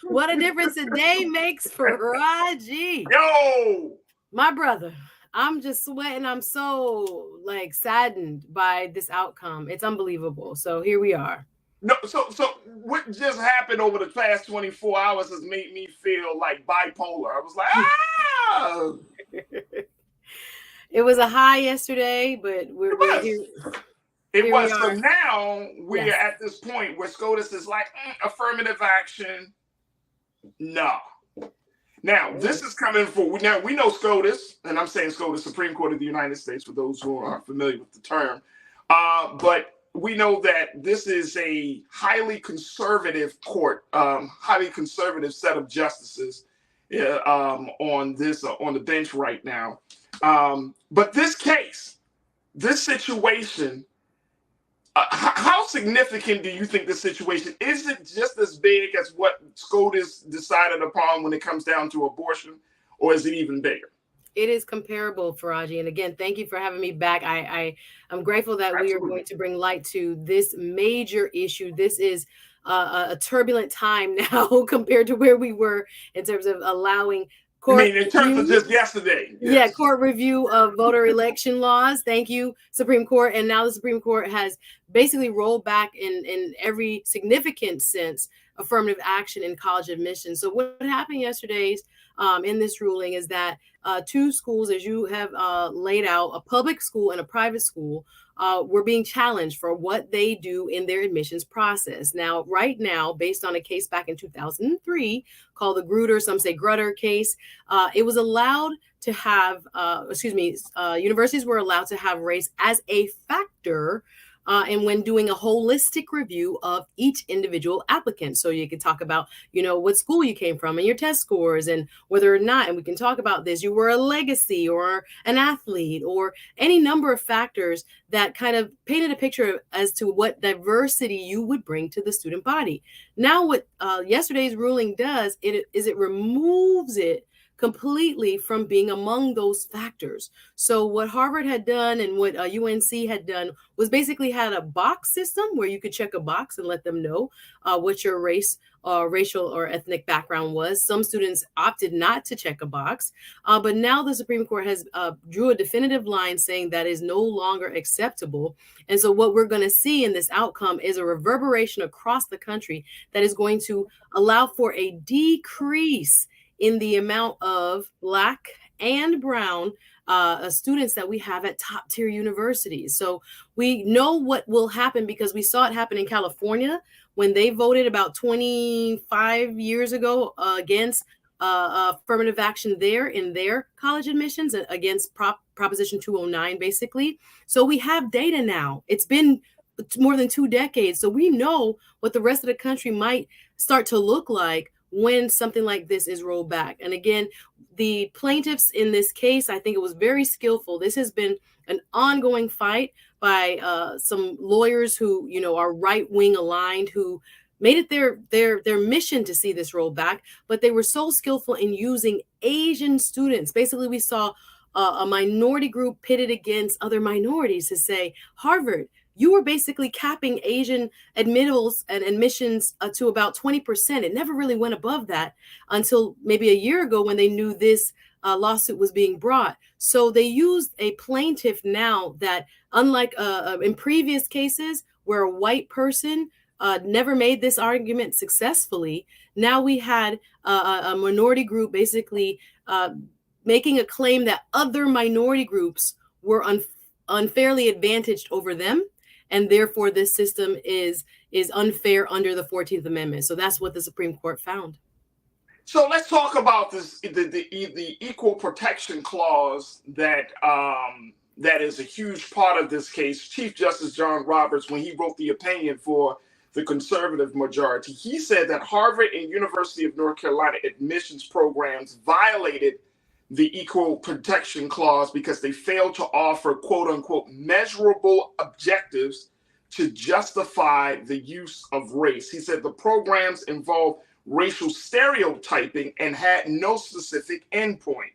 What a difference a day makes for Farajii. Yo, my brother. I'm just sweating. I'm so saddened by this outcome. It's unbelievable. So here we are. No, so what just happened over the past 24 hours has made me feel like bipolar. I was like, ah! It was a high yesterday, but we're here. It was. So now we're at this point where SCOTUS is like, affirmative action. No. Now, this is coming for, now we know SCOTUS, and I'm saying SCOTUS, Supreme Court of the United States, for those who are familiar with the term. But we know that this is a highly conservative court, highly conservative set of justices on the bench right now. But this case, this situation, how significant do you think this situation is? It just as big as what SCOTUS decided upon when it comes down to abortion, or is it even bigger? It is comparable, Farajii. And again, thank you for having me back. I'm grateful that we are going to bring light to this major issue. This is a turbulent time now compared to where we were in terms of allowing court. I mean, in terms of just yesterday. Yes. Yeah, court review of voter election laws. Thank you, Supreme Court. And now the Supreme Court has basically rolled back in every significant sense affirmative action in college admissions. So what happened yesterday in this ruling is that 2 schools, as you have laid out, a public school and a private school, were being challenged for what they do in their admissions process. Now, right now, based on a case back in 2003 called the Grutter, some say Grutter case, it was allowed to have, universities were allowed to have race as a factor and when doing a holistic review of each individual applicant. So you can talk about, what school you came from and your test scores and whether or not, and we can talk about this, you were a legacy or an athlete or any number of factors that kind of painted a picture as to what diversity you would bring to the student body. Now what yesterday's ruling does, it removes it completely from being among those factors. So what Harvard had done and what UNC had done was basically had a box system where you could check a box and let them know what your race, racial or ethnic background was. Some students opted not to check a box, but now the Supreme Court has drew a definitive line saying that is no longer acceptable. And so what we're going to see in this outcome is a reverberation across the country that is going to allow for a decrease in the amount of Black and Brown students that we have at top tier universities. So we know what will happen because we saw it happen in California when they voted about 25 years ago against affirmative action there in their college admissions against Proposition 209, basically. So we have data now. It's been more than 2 decades. So we know what the rest of the country might start to look like when something like this is rolled back. And again, the plaintiffs in this case, I think it was very skillful. This has been an ongoing fight by some lawyers who, you know, are right-wing aligned, who made it their mission to see this rolled back, but they were so skillful in using Asian students. Basically, we saw a minority group pitted against other minorities to say, Harvard, you were basically capping Asian admittals and admissions to about 20%. It never really went above that until maybe a year ago when they knew this lawsuit was being brought. So they used a plaintiff now that, unlike in previous cases where a white person never made this argument successfully, now we had a minority group basically making a claim that other minority groups were unfairly advantaged over them, and therefore this system is unfair under the 14th Amendment. So that's what the Supreme Court found. So let's talk about this, the Equal Protection Clause that is a huge part of this case. Chief Justice John Roberts, when he wrote the opinion for the conservative majority, he said that Harvard and University of North Carolina admissions programs violated the Equal Protection Clause because they failed to offer, quote unquote, measurable objectives to justify the use of race. He said the programs involved racial stereotyping and had no specific endpoint.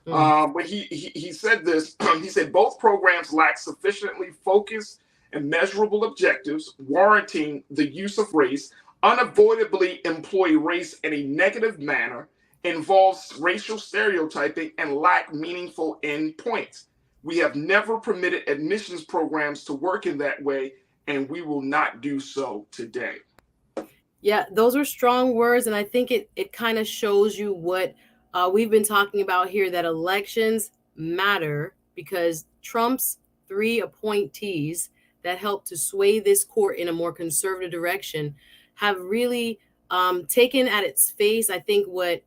But he said this, he said both programs lack sufficiently focused and measurable objectives warranting the use of race, unavoidably employ race in a negative manner, involves racial stereotyping, and lack meaningful endpoints. We have never permitted admissions programs to work in that way, and we will not do so today. Yeah, those are strong words, and I think it kind of shows you what we've been talking about here, that elections matter, because Trump's 3 appointees that helped to sway this court in a more conservative direction have really taken at its face, I think, what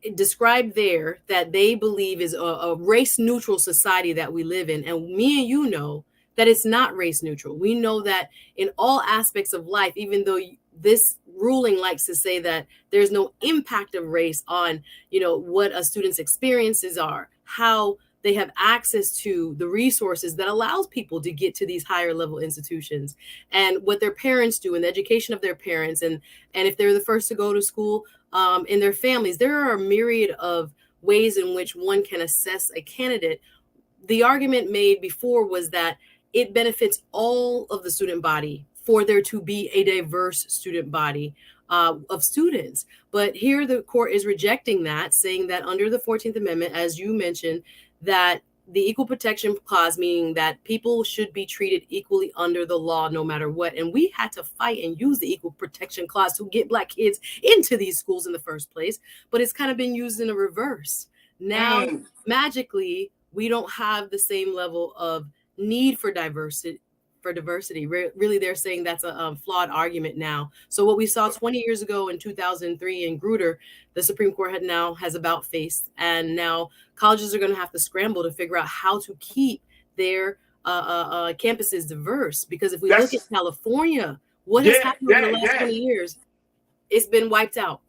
it described there, that they believe is a race-neutral society that we live in. And me and you know that it's not race-neutral. We know that in all aspects of life, even though this ruling likes to say that there's no impact of race on, you know, what a student's experiences are, how they have access to the resources that allows people to get to these higher level institutions, and what their parents do and the education of their parents. And if they're the first to go to school in their families, there are a myriad of ways in which one can assess a candidate. The argument made before was that it benefits all of the student body for there to be a diverse student body of students. But here the court is rejecting that, saying that under the 14th Amendment, as you mentioned, that the Equal Protection Clause, meaning that people should be treated equally under the law no matter what. And we had to fight and use the Equal Protection Clause to get Black kids into these schools in the first place. But it's kind of been used in a reverse. Now, magically, we don't have the same level of need for diversity. Really, they're saying that's a flawed argument now. So what we saw 20 years ago in 2003 in Grutter, the Supreme Court has about faced, and now colleges are going to have to scramble to figure out how to keep their campuses diverse. Because if we look at California, what has happened over the last 20 years, it's been wiped out.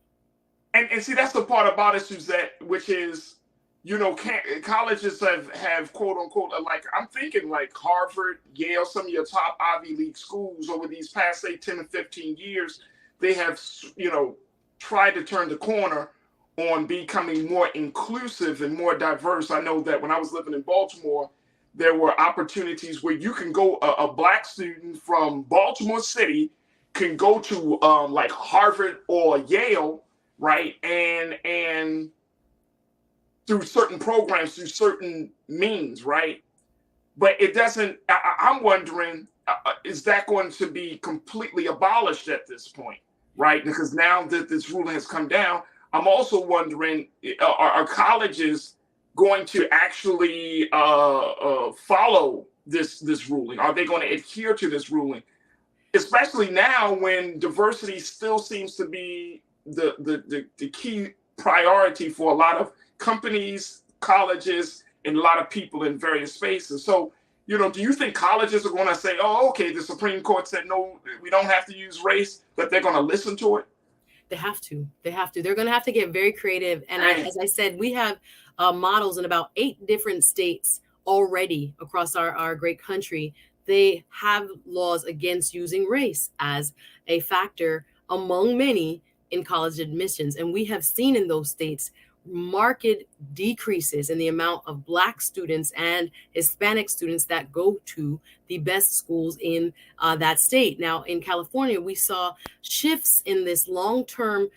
And see, that's the part about it, Suzette, which is, you know, colleges have quote unquote, like, I'm thinking like Harvard, Yale, some of your top Ivy League schools over these past, say, 10 to 15 years, they have, you know, tried to turn the corner on becoming more inclusive and more diverse. I know that when I was living in Baltimore, there were opportunities where you can go, a Black student from Baltimore City can go to like Harvard or Yale, right? And through certain programs, through certain means, right? But it doesn't, I'm wondering, is that going to be completely abolished at this point, right? Because now that this ruling has come down, I'm also wondering, are colleges going to actually follow this ruling? Are they going to adhere to this ruling? especially now when diversity still seems to be the key priority for a lot of companies, colleges, and a lot of people in various spaces. So, do you think colleges are going to say, oh, okay, the Supreme Court said, no, we don't have to use race, that they're going to listen to it? They have to. They're going to have to get very creative. And as I said, we have models in about 8 different states already across our great country. They have laws against using race as a factor among many in college admissions. And we have seen in those states marked decreases in the amount of Black students and Hispanic students that go to the best schools in that state. Now, in California, we saw shifts in this long-term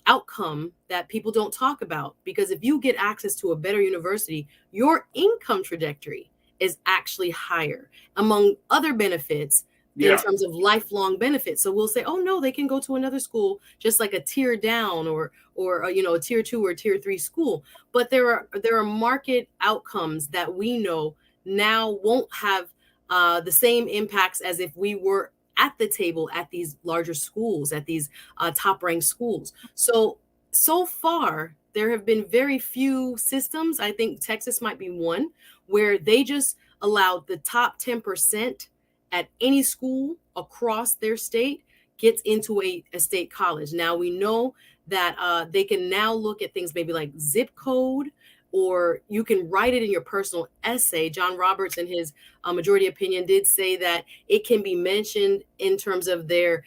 outcome that people don't talk about, because if you get access to a better university, your income trajectory is actually higher, among other benefits. In terms of lifelong benefits. So we'll say, oh no, they can go to another school, just like a tier down or a tier 2 or tier 3 school. But there are market outcomes that we know now won't have the same impacts as if we were at the table at these larger schools, at these top ranked schools. So far, there have been very few systems. I think Texas might be one where they just allowed the top 10% at any school across their state gets into a state college. Now we know that they can now look at things maybe like zip code, or you can write it in your personal essay. John Roberts, in his majority opinion, did say that it can be mentioned in terms of their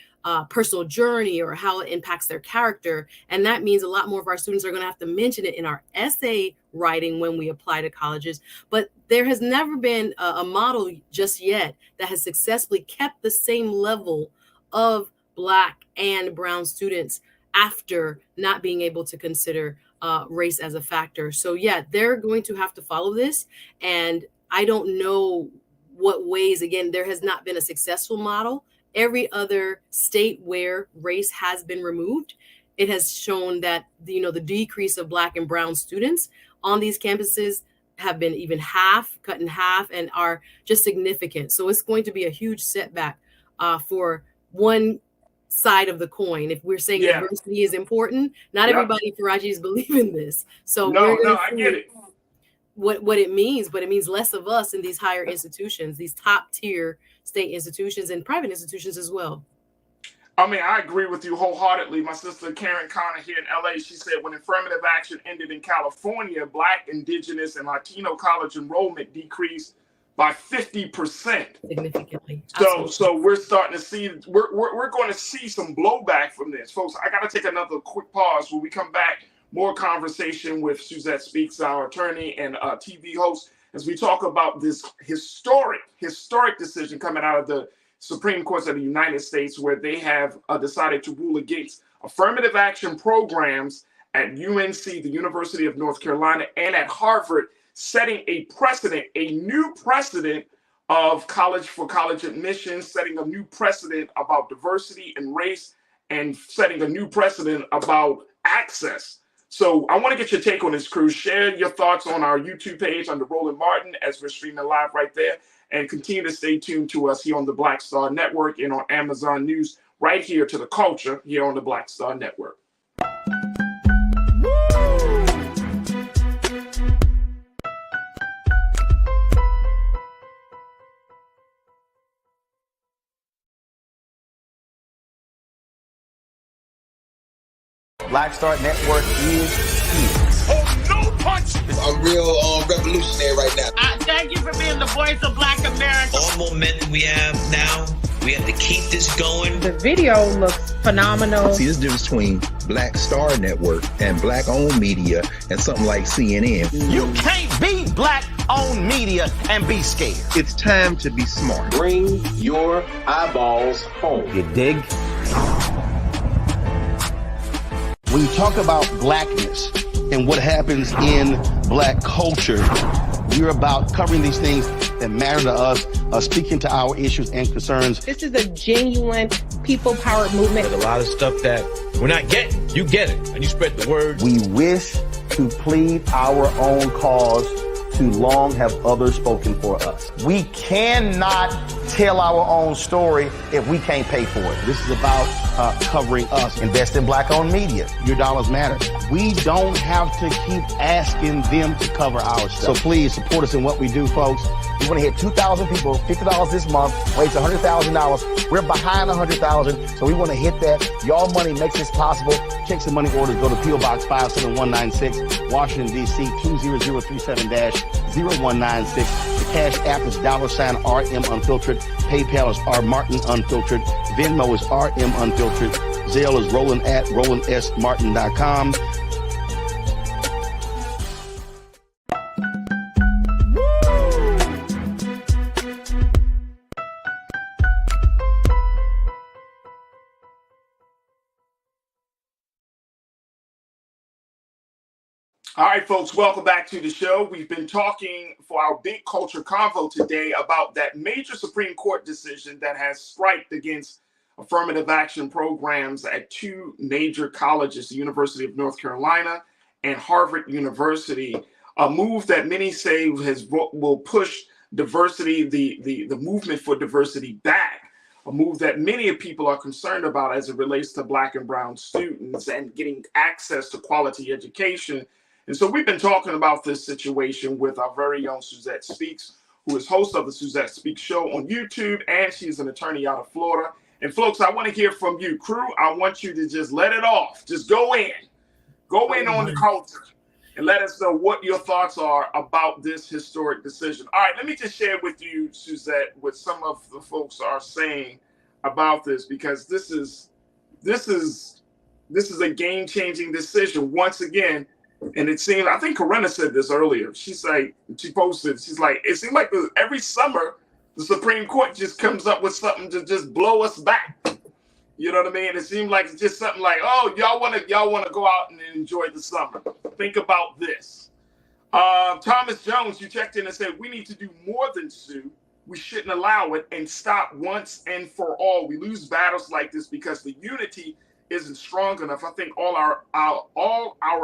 personal journey or how it impacts their character. And that means a lot more of our students are going to have to mention it in our essay writing when we apply to colleges. But there has never been a model just yet that has successfully kept the same level of Black and brown students after not being able to consider race as a factor. So yeah, they're going to have to follow this. And I don't know what ways, again, there has not been a successful model. Every other state where race has been removed, it has shown that the decrease of Black and brown students on these campuses have been even cut in half, and are just significant. So it's going to be a huge setback for one side of the coin. If we're saying diversity is important, not everybody Farajis believe in this. So I get it. What it means, but it means less of us in these higher institutions, these top tier state institutions and private institutions as well. I mean, I agree with you wholeheartedly. My sister Karen Connor here in LA, she said when affirmative action ended in California, Black, Indigenous, and Latino college enrollment decreased by 50%. Significantly. So we're starting to see, we're going to see some blowback from this. Folks, I got to take another quick pause. When we come back, more conversation with Suzette Speaks, our attorney and TV host, as we talk about this historic decision coming out of the Supreme Court of the United States, where they have decided to rule against affirmative action programs at UNC, the University of North Carolina, and at Harvard, setting a new precedent of college admissions, setting a new precedent about diversity and race, and setting a new precedent about access. So I want to get your take on this, Cruz. Share your thoughts on our YouTube page under Roland Martin as we're streaming live right there. And continue to stay tuned to us here on the Black Star Network and on Amazon News, right here to the culture here on the Black Star Network. Black Star Network is here. Oh, no punch! I'm real revolutionary right now. Thank you for being the voice of Black America. All momentum we have now, we have to keep this going. The video looks phenomenal. See, this difference between Black Star Network and Black-owned media and something like CNN. You can't be Black-owned media and be scared. It's time to be smart. Bring your eyeballs home. You dig? When you talk about blackness and what happens in Black culture, we're about covering these things that matter to us, speaking to our issues and concerns. This is a genuine people powered movement. There's a lot of stuff that we're not getting. You get it, and you spread the word. We wish to plead our own cause. Too long have others spoken for us. We cannot tell our own story if we can't pay for it. This is about covering us. Invest in black-owned media. Your dollars matter. We don't have to keep asking them to cover our stuff. So please support us in what we do, folks. We want to hit 2,000 people, $50 this month, raise $100,000. We're behind 100,000, so we want to hit that. Your money makes this possible. Check some money orders. Go to P.O. Box 57196, Washington, D.C. 20037-0196. The Cash App is $RM Unfiltered. PayPal is R Martin Unfiltered. Venmo is RM Unfiltered. Zelle is roland@rolandsmartin.com. All right, folks, welcome back to the show. We've been talking for our big culture convo today about that major Supreme Court decision that has striked against affirmative action programs at two major colleges, the University of North Carolina and Harvard University, a move that many say will push diversity, the movement for diversity back, a move that many people are concerned about as it relates to Black and brown students and getting access to quality education. And so we've been talking about this situation with our very own Suzette Speaks, who is host of the Suzette Speaks show on YouTube, and she's an attorney out of Florida. And folks, I want to hear from you, crew. I want you to just let it off. Just go in on the culture and let us know what your thoughts are about this historic decision. All right, let me just share with you, Suzette, what some of the folks are saying about this, because this is a game-changing decision once again. And it seemed, I think Corinna said this earlier. She posted, she's like, it seemed like every summer the Supreme Court just comes up with something to just blow us back. You know what I mean? It seemed like it's just something like, oh, y'all want to go out and enjoy the summer. Think about this. Thomas Jones, you checked in and said, we need to do more than sue. We shouldn't allow it, and stop once and for all. We lose battles like this because the unity isn't strong enough. I think all our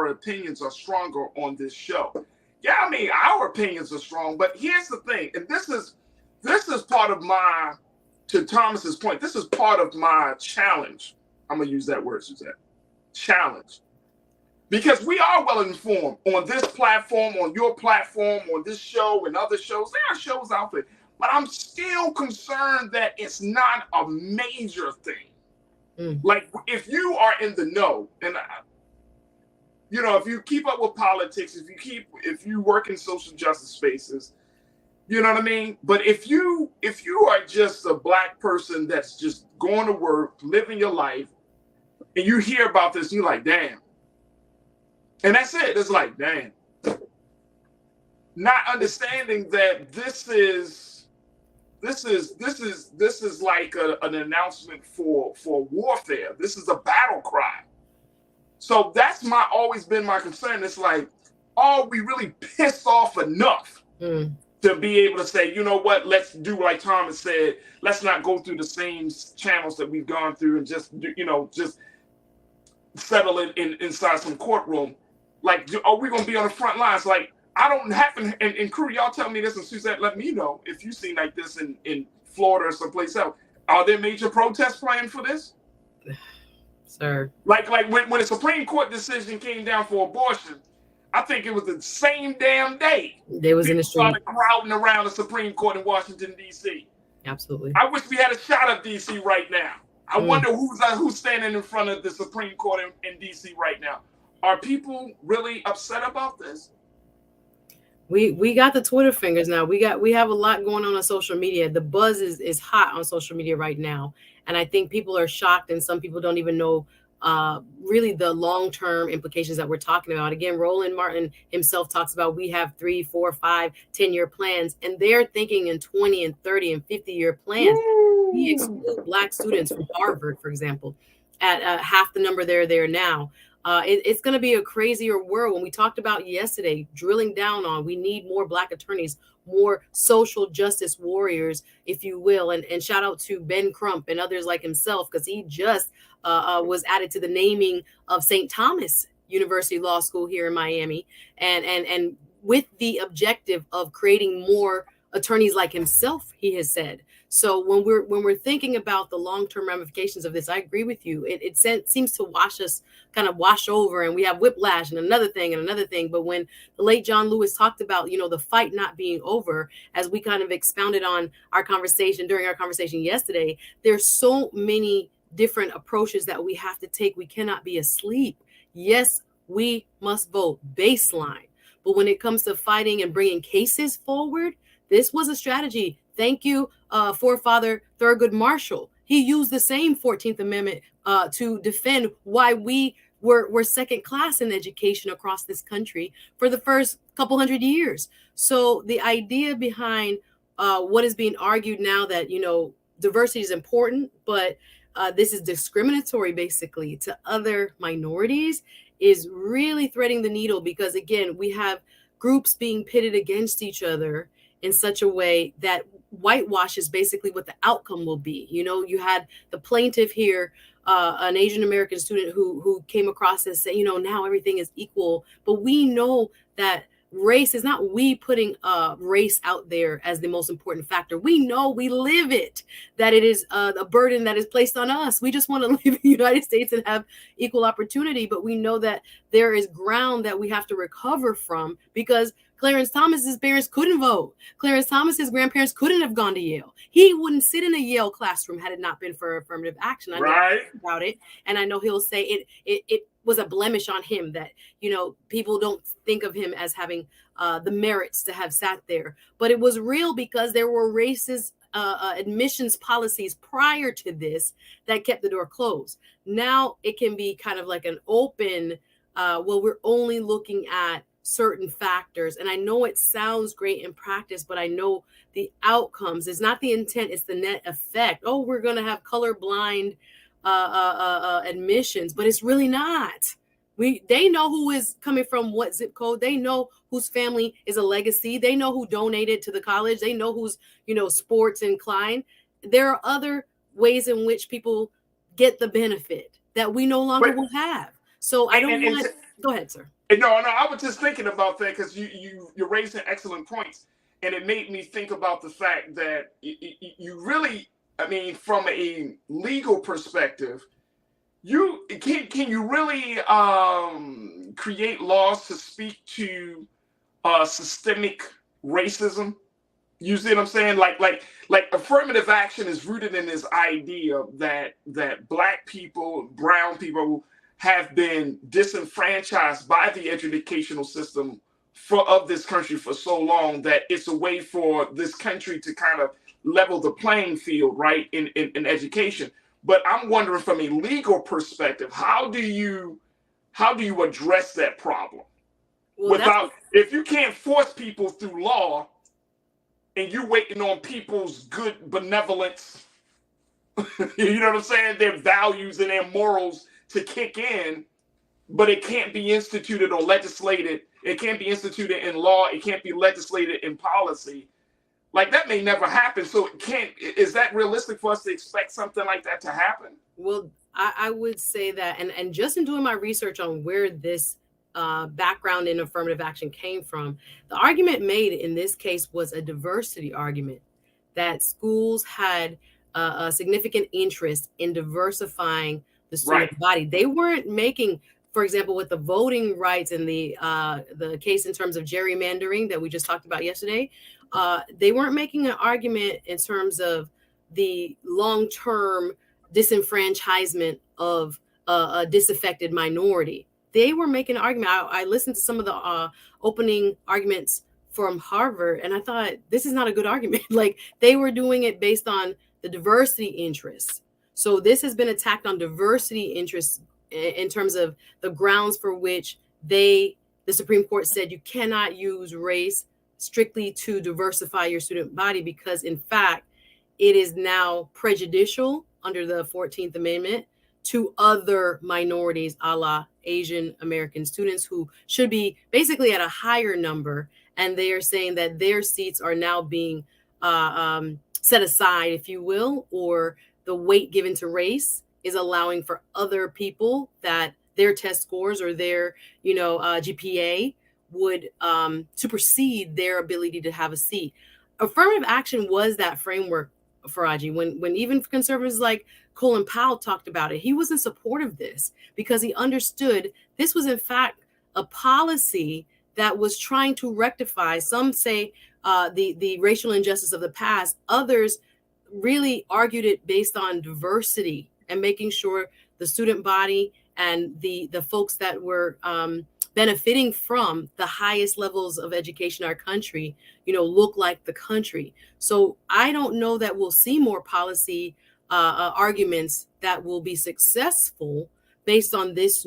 opinions are stronger on this show. Yeah, I mean, our opinions are strong, but here's the thing, and this is part of my, to Thomas's point, this is part of my challenge. I'm gonna use that word, Suzette. Challenge. Because we are well informed on this platform, on your platform, on this show and other shows. There are shows out there, but I'm still concerned that it's not a major thing. Like, if you are in the know, and if you keep up with politics, if you work in social justice spaces, you know what I mean? But if you are just a Black person that's just going to work, living your life, and you hear about this, and you're like, damn. And that's it. It's like, damn. Not understanding that this is like an announcement for warfare. This is a battle cry. So that's always been my concern. It's like, are we really pissed off enough to be able to say, you know what, let's do like Thomas said, let's not go through the same channels that we've gone through and just settle it inside some courtroom. Like, are we going to be on the front lines? Like, I don't happen, and crew, y'all tell me this, and Suzette, let me know if you see like this in Florida or someplace else. Are there major protests planned for this? Sir. Like when the Supreme Court decision came down for abortion, I think it was the same damn day. They was in the street. Started crowding around the Supreme Court in Washington, D.C. Absolutely. I wish we had a shot of D.C. right now. I wonder who's standing in front of the Supreme Court in D.C. right now. Are people really upset about this? We got the Twitter fingers now. We have a lot going on social media. The buzz is hot on social media right now. And I think people are shocked, and some people don't even know really the long-term implications that we're talking about. Again, Roland Martin himself talks about we have 3, 4, 5, 10-year plans, and they're thinking in 20 and 30 and 50-year plans. We exclude Black students from Harvard, for example, at half the number they're there now. It's going to be a crazier world. When we talked about yesterday, drilling down on, we need more Black attorneys, more social justice warriors, if you will. And shout out to Ben Crump and others like himself, because he just was added to the naming of St. Thomas University Law School here in Miami. And with the objective of creating more attorneys like himself, he has said. So when we're thinking about the long-term ramifications of this, I agree with you. It seems to wash over, and we have whiplash and another thing. But when the late John Lewis talked about, the fight not being over, as we kind of expounded on during our conversation yesterday, there's so many different approaches that we have to take. We cannot be asleep. Yes, we must vote, baseline. But when it comes to fighting and bringing cases forward, this was a strategy. Thank you, forefather Thurgood Marshall. He used the same 14th Amendment to defend why we were second class in education across this country for the first couple hundred years. So the idea behind what is being argued now that, diversity is important, but this is discriminatory basically to other minorities is really threading the needle, because again, we have groups being pitted against each other in such a way that whitewashes basically what the outcome will be. You had the plaintiff here, an Asian American student who came across and said, now everything is equal. But we know that race is not we putting race out there as the most important factor. We know, we live it, that it is a burden that is placed on us. We just want to live in the United States and have equal opportunity. But we know that there is ground that we have to recover from, because Clarence Thomas's parents couldn't vote. Clarence Thomas's grandparents couldn't have gone to Yale. He wouldn't sit in a Yale classroom had it not been for affirmative action. I know about it, and I know he'll say it was a blemish on him that people don't think of him as having the merits to have sat there. But it was real because there were racist admissions policies prior to this that kept the door closed. Now it can be kind of like an open. We're only looking at certain factors. And I know it sounds great in practice, but I know the outcomes is not the intent, it's the net effect. Oh, we're going to have colorblind admissions, but it's really not. They know who is coming from what zip code. They know whose family is a legacy. They know who donated to the college. They know who's, sports inclined. There are other ways in which people get the benefit that we no longer will have. So I don't want. Go ahead, sir. No, I was just thinking about that because you're raising excellent points, and it made me think about the fact that you really, from a legal perspective, can you really create laws to speak to systemic racism? You see what I'm saying? Like affirmative action is rooted in this idea that Black people, brown people have been disenfranchised by the educational system of this country for so long that it's a way for this country to kind of level the playing field, right, in education. But I'm wondering, from a legal perspective, how do you address that problem? Well, if you can't force people through law and you're waiting on people's good benevolence, you know what I'm saying, their values and their morals to kick in, but it can't be instituted or legislated. It can't be instituted in law. It can't be legislated in policy. Like, that may never happen. So is that realistic for us to expect something like that to happen? Well, I would say that, and just in doing my research on where this background in affirmative action came from, the argument made in this case was a diversity argument, that schools had a significant interest in diversifying the student body. They weren't making, for example, with the voting rights and the case in terms of gerrymandering that we just talked about yesterday, they weren't making an argument in terms of the long-term disenfranchisement of a disaffected minority. They were making an argument. I listened to some of the opening arguments from Harvard, and I thought, this is not a good argument. Like, they were doing it based on the diversity interests. So this has been attacked on diversity interests in terms of the grounds for which the Supreme Court said you cannot use race strictly to diversify your student body, because in fact, it is now prejudicial under the 14th Amendment to other minorities, a la Asian American students, who should be basically at a higher number. And they are saying that their seats are now being set aside, if you will, or the weight given to race is allowing for other people that their test scores or their, GPA would supersede their ability to have a seat. affirmative action was that framework, Farajii. When even conservatives like Colin Powell talked about it, he was in support of this because he understood this was in fact a policy that was trying to rectify, some say the racial injustice of the past. Others really argued it based on diversity and making sure the student body and the folks that were benefiting from the highest levels of education in our country, look like the country. So I don't know that we'll see more policy arguments that will be successful based on this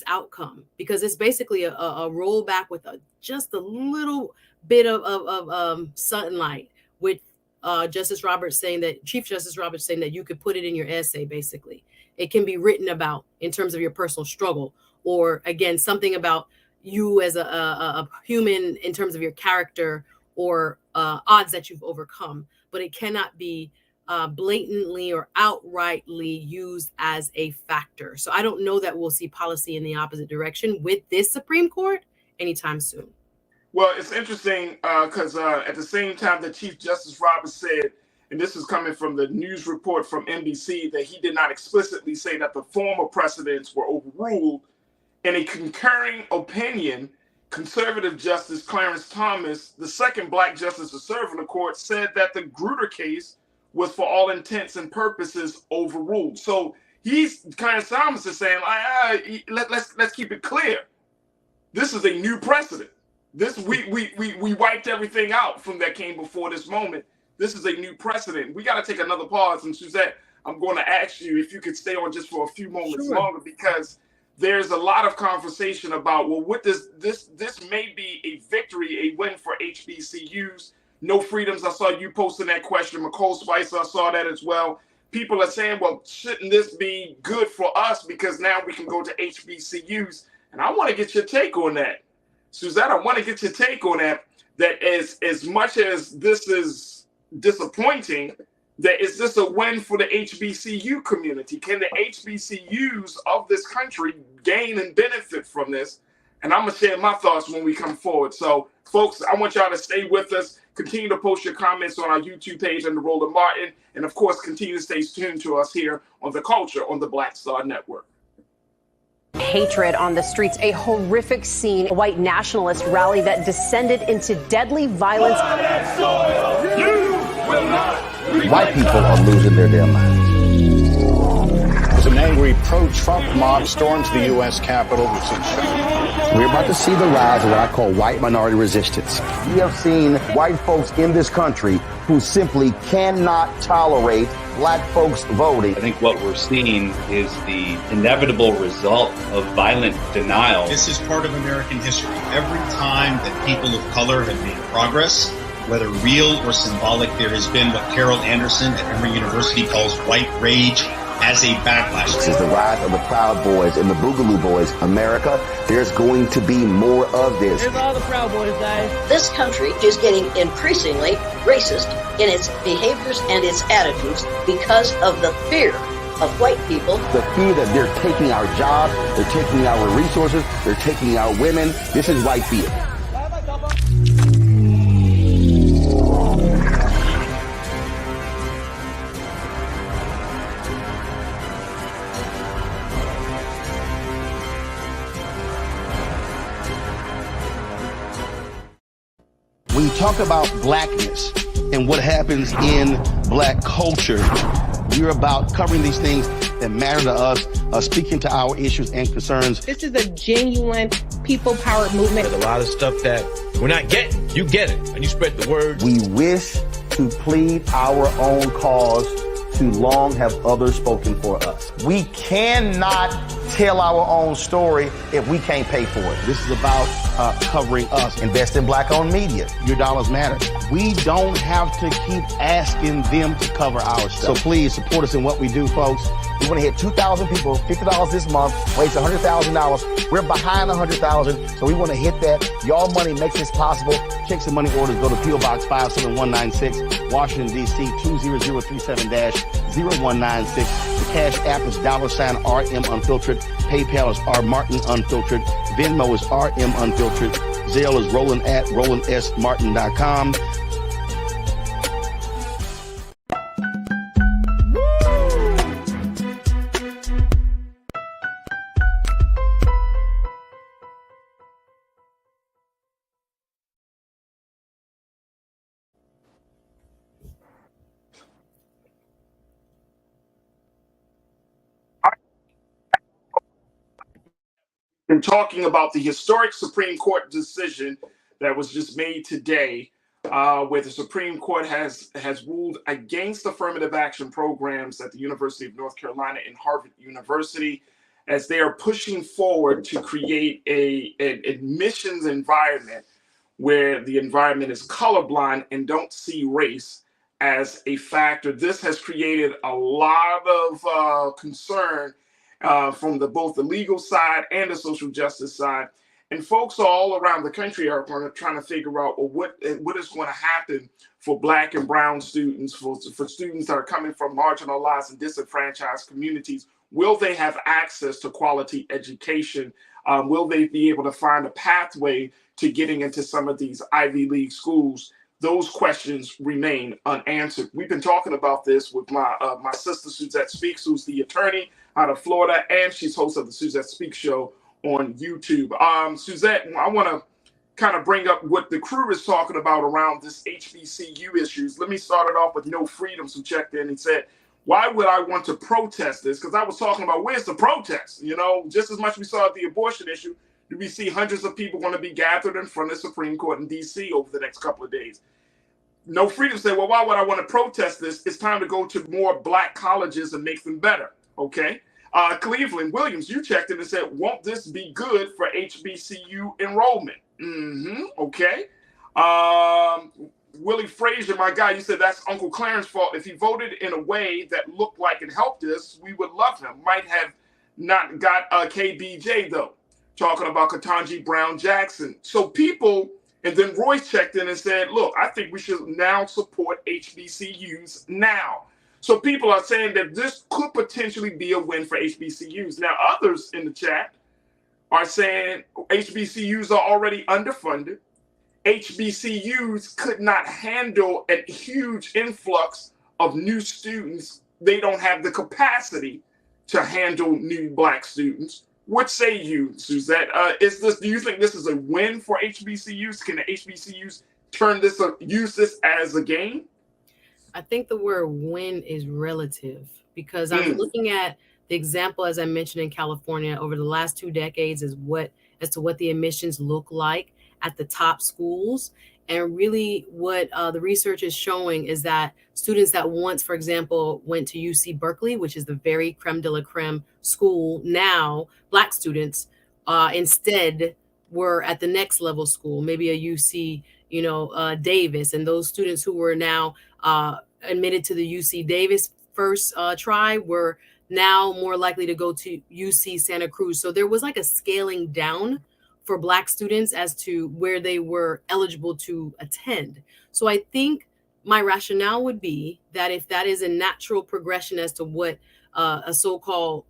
outcome, because it's basically a rollback with just a little bit of sunlight, with Chief Justice Roberts saying that you could put it in your essay. Basically, it can be written about in terms of your personal struggle, or again, something about you as a human in terms of your character or odds that you've overcome, but it cannot be blatantly or outrightly used as a factor. So I don't know that we'll see policy in the opposite direction with this Supreme Court anytime soon. Well, it's interesting because at the same time that Chief Justice Roberts said, and this is coming from the news report from NBC, that he did not explicitly say that the former precedents were overruled. In a concurring opinion, conservative Justice Clarence Thomas, the second Black justice to serve in the court, said that the Grutter case was for all intents and purposes overruled. So he's Clarence Thomas is saying, let's keep it clear. This is a new precedent. We wiped everything out from that came before this moment. This is a new precedent. We got to take another pause. And Suzette, I'm going to ask you if you could stay on just for a few moments longer, because there's a lot of conversation about, well, what this may be a victory, a win for HBCUs. No freedoms. I saw you posting that question. McCole Spicer, I saw that as well. People are saying, well, shouldn't this be good for us because now we can go to HBCUs? And I want to get your take on that. Suzette, I want to get your take on that. That as much as this is disappointing, that is this a win for the HBCU community? Can the HBCUs of this country gain and benefit from this? And I'm going to share my thoughts when we come forward. So, folks, I want y'all to stay with us. Continue to post your comments on our YouTube page under Roland Martin. And, of course, continue to stay tuned to us here on The Culture on the Black Star Network. Hatred on the streets, a horrific scene, a white nationalist rally that descended into deadly violence. White people are losing their damn minds. As an angry pro-Trump mob storms the U.S. Capitol, we're about to see the rise of what I call white minority resistance. We have seen white folks in this country who simply cannot tolerate Black folks voting. I think what we're seeing is the inevitable result of violent denial. This is part of American history. Every time that people of color have made progress, whether real or symbolic, there has been what Carol Anderson at Emory University calls white rage as a backlash. This is the rise of the Proud Boys and the Boogaloo Boys. America, there's going to be more of this. Here's all the Proud Boys, guys. This country is getting increasingly racist in its behaviors and its attitudes because of the fear of white people. The fear that they're taking our jobs, they're taking our resources, they're taking our women. This is white fear. When you talk about blackness and what happens in Black culture, we're about covering these things that matter to us, speaking to our issues and concerns. This is a genuine people-powered movement. There's a lot of stuff that we're not getting. You get it, and you spread the word. We wish to plead our own cause. Too long have others spoken for us. We cannot tell our own story if we can't pay for it. This is about covering us. Invest in Black-owned media. Your dollars matter. We don't have to keep asking them to cover our stuff. So please support us in what we do, folks. We want to hit 2,000 people, $50 this month, raise $100,000. We're behind $100,000, so we want to hit that. Y'all money makes this possible. Checks and money orders go to P.O. Box 57196, Washington, D.C. 20037-0196. The Cash App is $RM Unfiltered. PayPal is R Martin Unfiltered. Venmo is RM Unfiltered. Zelle is Roland at RolandSMartin.com. in talking about the historic Supreme Court decision that was just made today, where the Supreme Court has ruled against affirmative action programs at the University of North Carolina and Harvard University, as they are pushing forward to create an admissions environment where the environment is colorblind and don't see race as a factor. This has created a lot of concern from both the legal side and the social justice side. And folks all around the country are trying to figure out, well, what is going to happen for Black and brown students, for students that are coming from marginalized and disenfranchised communities. Will they have access to quality education? Will they be able to find a pathway to getting into some of these Ivy League schools? Those questions remain unanswered. We've been talking about this with my sister Suzette Speaks, who's the attorney out of Florida, and she's host of the Suzette Speaks show on YouTube. Suzette, I want to kind of bring up what the crew is talking about around this HBCU issues. Let me start it off with No Freedoms, who checked in and said, why would I want to protest this? Because I was talking about, where's the protest? You know, just as much we saw at the abortion issue, do we see hundreds of people going to be gathered in front of the Supreme Court in D.C. over the next couple of days? No Freedom said, well, why would I want to protest this? It's time to go to more Black colleges and make them better. Okay. Cleveland Williams, you checked in and said, won't this be good for HBCU enrollment? Okay. Willie Frazier, my guy, you said that's Uncle Clarence's fault. If he voted in a way that looked like it helped us, we would love him. Might have not got KBJ, though. Talking about Ketanji Brown Jackson. So people, and then Royce checked in and said, look, I think we should now support HBCUs now. So people are saying that this could potentially be a win for HBCUs. Now, others in the chat are saying HBCUs are already underfunded. HBCUs could not handle a huge influx of new students. They don't have the capacity to handle new Black students. What say you, Suzette? Do you think this is a win for HBCUs? Can the HBCUs use this as a game? I think the word win is relative, because I'm looking at the example, as I mentioned, in California over the last 2 decades as to what the admissions look like at the top schools. And really what the research is showing is that students that once, for example, went to UC Berkeley, which is the very creme de la creme school, now Black students instead were at the next level school, maybe a UC, Davis. And those students who were now admitted to the UC Davis first try were now more likely to go to UC Santa Cruz. So there was like a scaling down for Black students as to where they were eligible to attend. So I think my rationale would be that if that is a natural progression as to what a so-called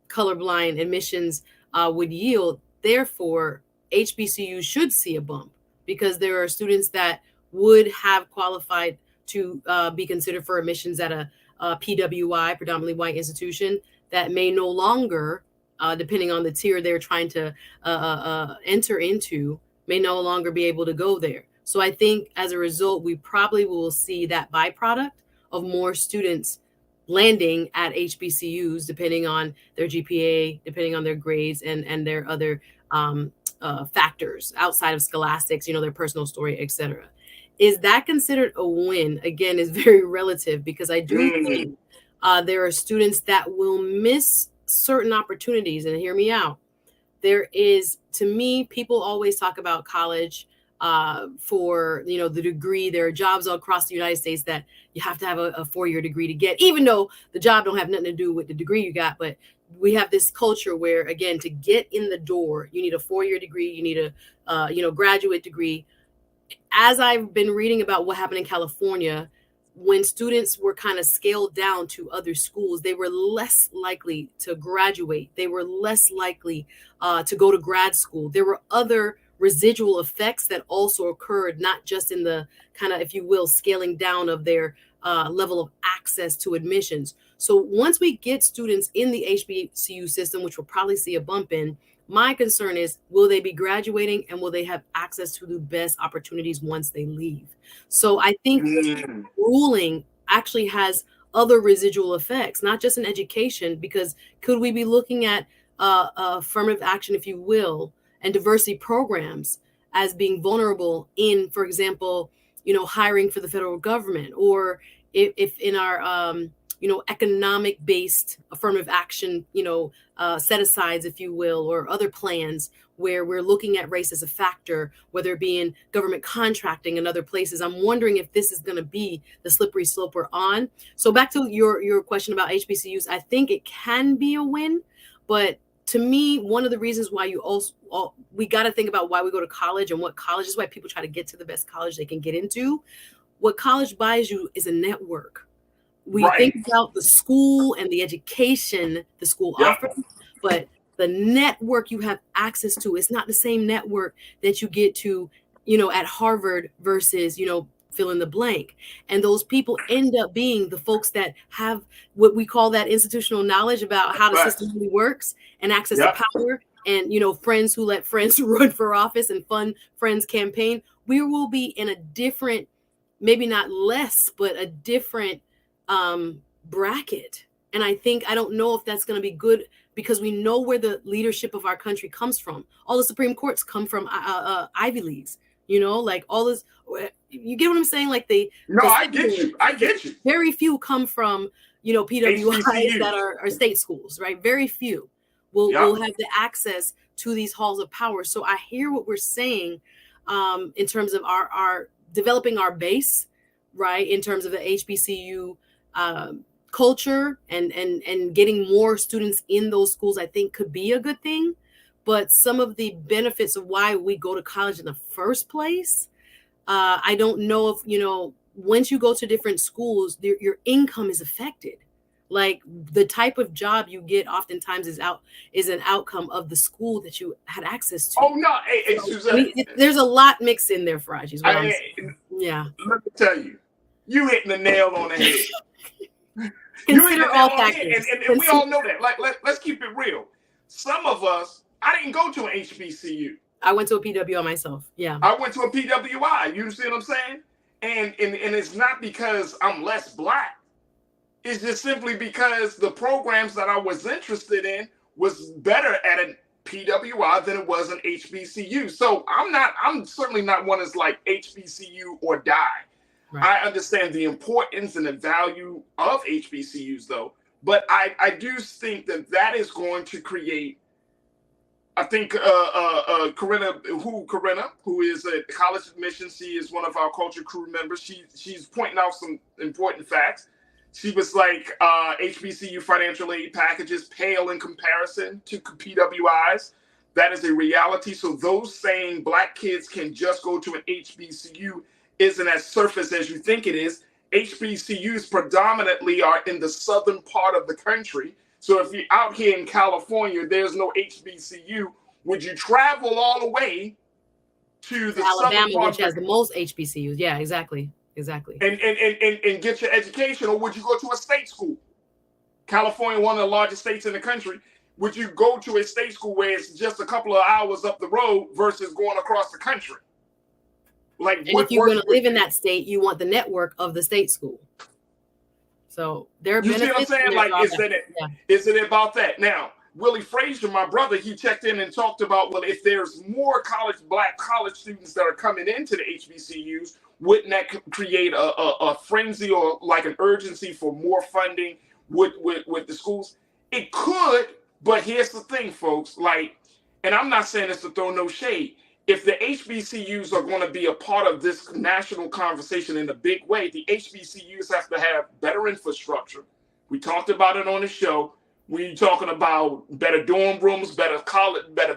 colorblind admissions would yield, therefore HBCUs should see a bump, because there are students that would have qualified to be considered for admissions at a PWI, predominantly white institution, that may no longer, depending on the tier they're trying to enter into, may no longer be able to go there. So I think as a result, we probably will see that byproduct of more students landing at HBCUs, depending on their GPA, depending on their grades and their other factors outside of scholastics, their personal story, etc. Is that considered a win? Again, is very relative, because I do think there are students that will miss certain opportunities. And hear me out. There is, to me, people always talk about college for, the degree. There are jobs all across the United States that you have to have a 4-year degree to get, even though the job don't have nothing to do with the degree you got. But we have this culture where, again, to get in the door, you need a 4-year degree, you need a, graduate degree. As I've been reading about what happened in California, when students were kind of scaled down to other schools, they were less likely to graduate. They were less likely to go to grad school. There were other residual effects that also occurred, not just in the kind of, if you will, scaling down of their level of access to admissions. So once we get students in the HBCU system, which we'll probably see a bump in, my concern is, will they be graduating and will they have access to the best opportunities once they leave? So I think the ruling actually has other residual effects, not just in education, because could we be looking at affirmative action, if you will, and diversity programs as being vulnerable in, for example, hiring for the federal government, or if in our economic based affirmative action, set asides, if you will, or other plans where we're looking at race as a factor, whether it be in government contracting and other places. I'm wondering if this is going to be the slippery slope we're on. So back to your question about HBCUs, I think it can be a win, but to me, one of the reasons why we got to think about why we go to college and what college is, why people try to get to the best college they can get into. What college buys you is a network. We think about the school and the education the school offers, but the network you have access to is not the same network that you get to, at Harvard versus, fill in the blank. And those people end up being the folks that have what we call that institutional knowledge about how the system really works and access to power and, friends who let friends run for office and fund friends campaign. We will be in a different, maybe not less, but a different bracket. And I don't know if that's going to be good, because we know where the leadership of our country comes from. All the Supreme Courts come from Ivy Leagues, like all this. You get what I'm saying? Like I get you. Very few come from, PWIs that are state schools, right? Very few will have the access to these halls of power. So I hear what we're saying in terms of our developing our base, right? In terms of the HBCU culture and getting more students in those schools, I think could be a good thing. But some of the benefits of why we go to college in the first place, I don't know if, once you go to different schools, your income is affected. Like the type of job you get oftentimes is an outcome of the school that you had access to. Oh, no. Hey, Suzanne. There's a lot mixed in there, Farajii. Yeah. Let me tell you, you hitting the nail on the head. Consider all factors. And we all know that. Like, let's keep it real. Some of us, I didn't go to an HBCU. I went to a PWI myself. Yeah. I went to a PWI. You see what I'm saying? And it's not because I'm less black. It's just simply because the programs that I was interested in was better at a PWI than it was an HBCU. So I'm certainly not one that's like HBCU or die. Right. I understand the importance and the value of HBCUs, though. But I do think that is going to create, I think Corinna, who is at college admissions, she is one of our culture crew members. She's pointing out some important facts. She was like, HBCU financial aid packages pale in comparison to PWIs. That is a reality. So those saying black kids can just go to an HBCU isn't as surface as you think it is. HBCUs predominantly are in the southern part of the country. So if you're out here in California, there's no HBCU. Would you travel all the way to the Alabama, which has the most HBCUs? Yeah, exactly. And get your education, or would you go to a state school? California, one of the largest states in the country. Would you go to a state school where it's just a couple of hours up the road versus going across the country? Like, and if you're going to live in that state, you want the network of the state school. So there are benefits. You see what I'm saying? Like, is it about that? Now, Willie Frazier, my brother, he checked in and talked about, well, if there's more black college students that are coming into the HBCUs, wouldn't that create a frenzy or like an urgency for more funding with the schools? It could, but here's the thing, folks. Like, and I'm not saying this to throw no shade. If the HBCUs are going to be a part of this national conversation in a big way, the HBCUs have to have better infrastructure. We talked about it on the show. We're talking about better dorm rooms, better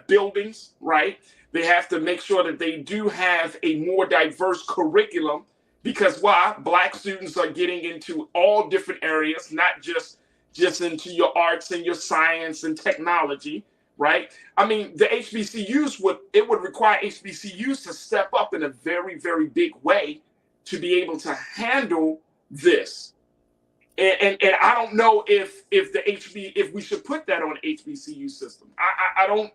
buildings, right? They have to make sure that they do have a more diverse curriculum, because why? Black students are getting into all different areas, not just into your arts and your science and technology. Right? I mean, the HBCUs would require HBCUs to step up in a very, very big way to be able to handle this. And I don't know if we should put that on the HBCU system. I don't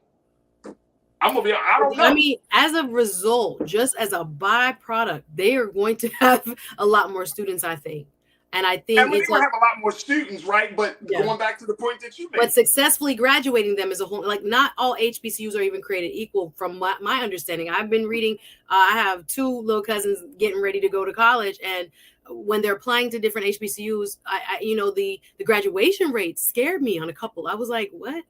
know. I mean, as a result, just as a byproduct, they are going to have a lot more students, I think. And I think and we have a lot more students, right? But going back to the point that you made. But successfully graduating them is a whole, like, not all HBCUs are even created equal from my understanding. I've been reading, I have 2 little cousins getting ready to go to college, and when they're applying to different HBCUs, the graduation rate scared me on a couple. I was like, what?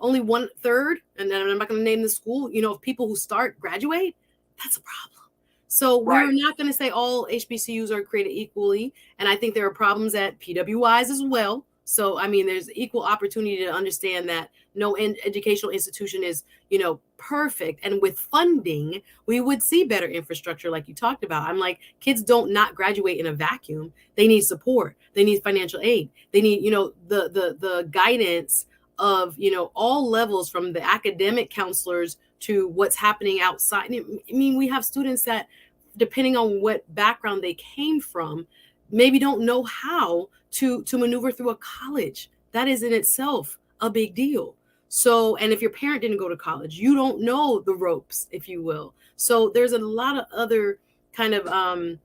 Only 1/3? And then I'm not going to name the school, of people who graduate. That's a problem. So we're not going to say all HBCUs are created equally. And I think there are problems at PWIs as well. So, I mean, there's equal opportunity to understand that no educational institution is, perfect. And with funding, we would see better infrastructure like you talked about. I'm like, kids don't not graduate in a vacuum. They need support. They need financial aid. They need, the guidance of, all levels, from the academic counselors to what's happening outside. I mean, we have students that, depending on what background they came from, maybe don't know how to maneuver through a college. That is in itself a big deal. So, and if your parent didn't go to college, you don't know the ropes, if you will. So there's a lot of other kind of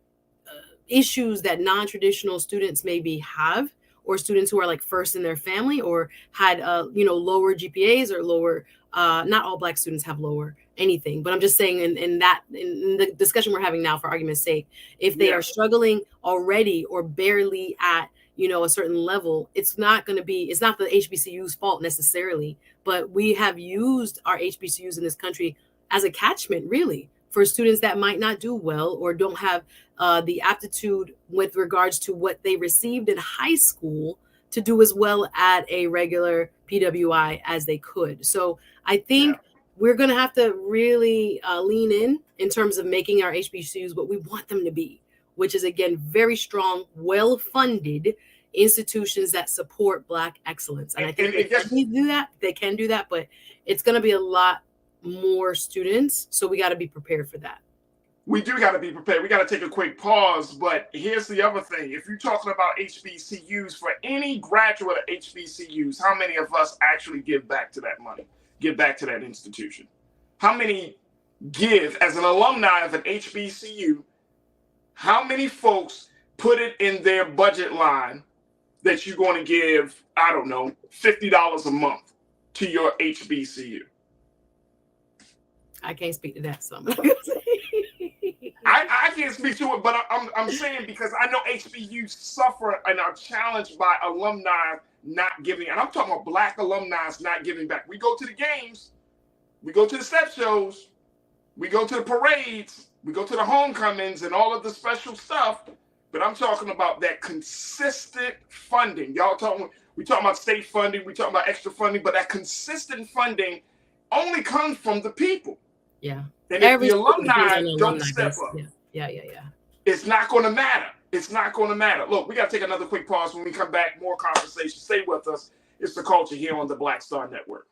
issues that non-traditional students maybe have, or students who are like first in their family, or had lower GPAs or lower. Not all Black students have lower anything, but I'm just saying in the discussion we're having now, for argument's sake, if they are struggling already or barely at a certain level, it's not the HBCU's fault necessarily, but we have used our HBCUs in this country as a catchment, really, for students that might not do well or don't have the aptitude with regards to what they received in high school to do as well at a regular PWI as they could. So I think we're going to have to really lean in terms of making our HBCUs what we want them to be, which is, again, very strong, well-funded institutions that support Black excellence. And I think they can do that, but it's going to be a lot more students. So we got to be prepared for that. We do got to be prepared. We got to take a quick pause, but here's the other thing. If you're talking about HBCUs, for any graduate of HBCUs, how many of us actually give back to that money, give back to that institution? How many give, as an alumni of an HBCU, how many folks put it in their budget line that you're going to give, I don't know, $50 a month to your HBCU? I can't speak to that, so I'm not going to say. I can't speak to it, but I'm saying, because I know HBCUs suffer and are challenged by alumni not giving, and I'm talking about Black alumni not giving back. We go to the games, we go to the step shows, we go to the parades, we go to the homecomings and all of the special stuff, but I'm talking about that consistent funding. We talking about state funding, we talking about extra funding, but that consistent funding only comes from the people. Yeah. And if the alumni don't step up, yeah. It's not going to matter. It's not going to matter. Look, we got to take another quick pause. When we come back, more conversation. Stay with us. It's The Culture here on the Black Star Network.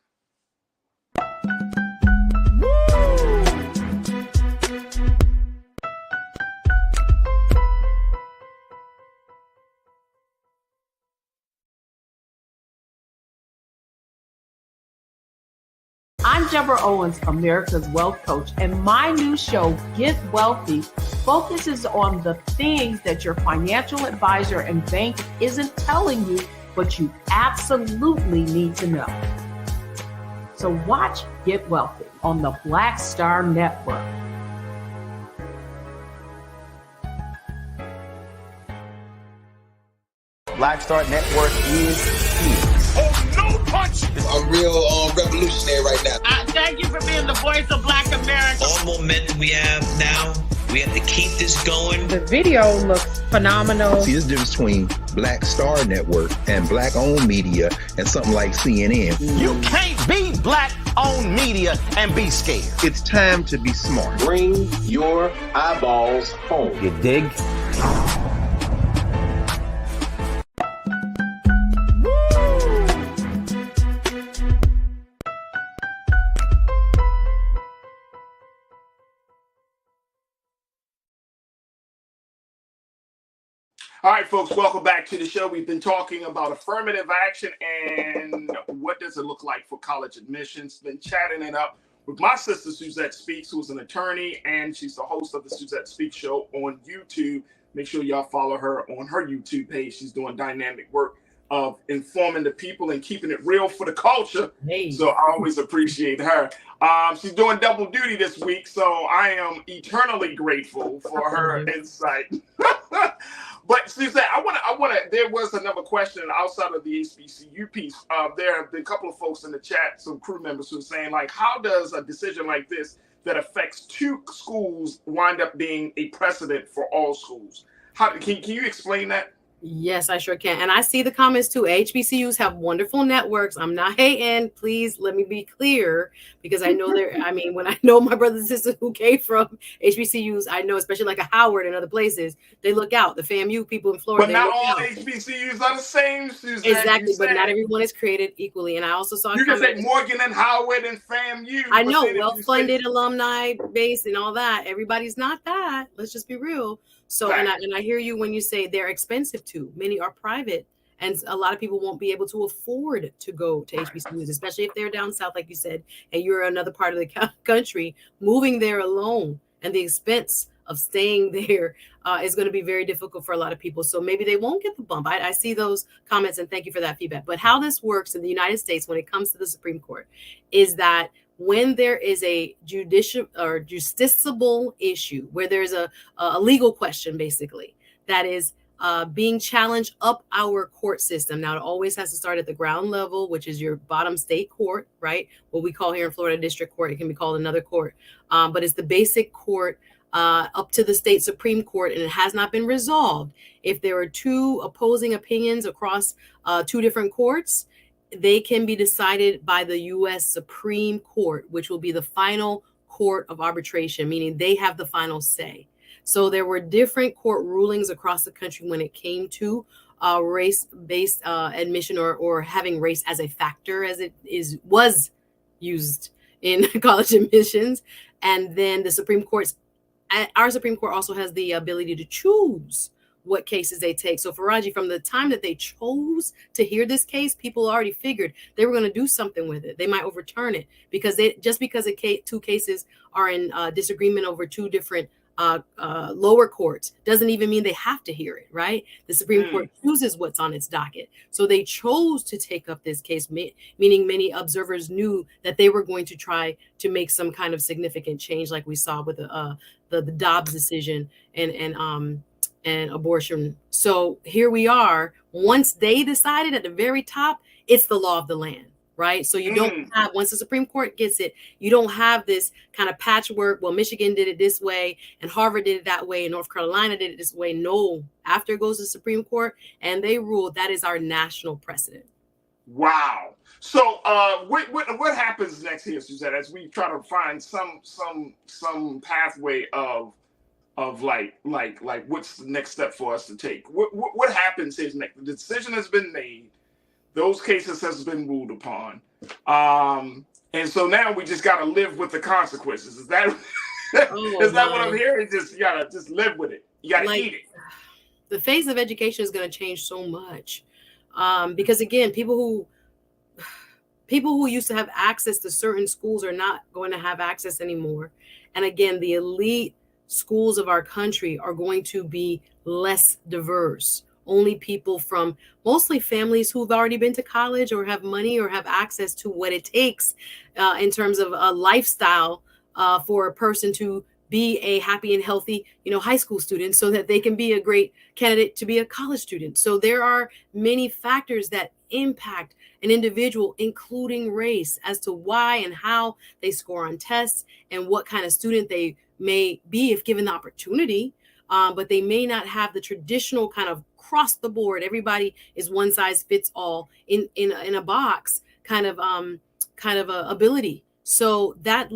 I'm Deborah Owens, America's Wealth Coach, and my new show, Get Wealthy, focuses on the things that your financial advisor and bank isn't telling you, but you absolutely need to know. So watch Get Wealthy on the Black Star Network. Black Star Network is here. I'm real revolutionary right now. Thank you for being the voice of Black America. All momentum we have now, we have to keep this going. The video looks phenomenal. See, there's a difference between Black Star Network and Black-owned media and something like CNN. You can't be Black-owned media and be scared. It's time to be smart. Bring your eyeballs home. You dig? All right, folks, welcome back to the show. We've been talking about affirmative action and what does it look like for college admissions. Been chatting it up with my sister, Suzette Speaks, who's an attorney, and she's the host of the Suzette Speaks show on YouTube. Make sure y'all follow her on her YouTube page. She's doing dynamic work of informing the people and keeping it real for the culture. Hey. So I always appreciate her. She's doing double duty this week, so I am eternally grateful for her insight. But Suzette, I want to. There was another question outside of the HBCU piece. There have been a couple of folks in the chat, some crew members who are saying, like, how does a decision like this that affects 2 schools wind up being a precedent for all schools? Can you explain that? Yes, I sure can. And I see the comments too. HBCUs have wonderful networks. I'm not hating. Please let me be clear, because I know when I know my brothers and sisters who came from HBCUs, I know, especially like a Howard and other places, they look out. The FAMU people in Florida. But not all HBCUs are the same, Suzette. Exactly, but not everyone is created equally. And I also saw you can say Morgan and Howard and FAMU. I know, well-funded alumni base and all that. Everybody's not that. Let's just be real. So, and I hear you when you say they're expensive too. Many are private, and a lot of people won't be able to afford to go to HBCUs, especially if they're down south, like you said, and you're another part of the country. Moving there alone and the expense of staying there is going to be very difficult for a lot of people. So maybe they won't get the bump. I see those comments, and thank you for that feedback. But how this works in the United States when it comes to the Supreme Court is that when there is a judicial or justiciable issue, where there's a legal question, basically, that is being challenged up our court system. Now, it always has to start at the ground level, which is your bottom state court, right? What we call here in Florida district court. It can be called another court, but it's the basic court up to the state Supreme Court, and it has not been resolved. If there are 2 opposing opinions across 2 different courts, they can be decided by the U.S. Supreme Court, which will be the final court of arbitration, meaning they have the final say. So there were different court rulings across the country when it came to race-based admission or having race as a factor, as it was used in college admissions. And then the Supreme Court's, our Supreme Court also has the ability to choose what cases they take. So Farajii, from the time that they chose to hear this case, people already figured they were going to do something with it. They might overturn it because just because 2 cases are in disagreement over 2 different lower courts doesn't even mean they have to hear it, right? The Supreme Court chooses what's on its docket. So they chose to take up this case, meaning many observers knew that they were going to try to make some kind of significant change, like we saw with the Dobbs decision and abortion. So here we are. Once they decided at the very top, it's the law of the land, right? So you don't have, once the Supreme Court gets it, you don't have this kind of patchwork. Well, Michigan did it this way and Harvard did it that way and North Carolina did it this way. No, after it goes to the Supreme Court and they rule, that is our national precedent. Wow. So what happens next here, Suzette, as we try to find some pathway of like what's the next step for us to take? What happens here next? The decision has been made. Those cases has been ruled upon. And so now we just got to live with the consequences. Is that what I'm hearing? You got to live with it. You got to eat it. The phase of education is going to change so much. Because again, people who used to have access to certain schools are not going to have access anymore. And again, the elite schools of our country are going to be less diverse. Only people from mostly families who've already been to college or have money or have access to what it takes in terms of a lifestyle for a person to be a happy and healthy, high school student so that they can be a great candidate to be a college student. So there are many factors that impact an individual, including race, as to why and how they score on tests and what kind of student they may be if given the opportunity. But they may not have the traditional kind of across the board, everybody is one size fits all in a box kind of ability. So that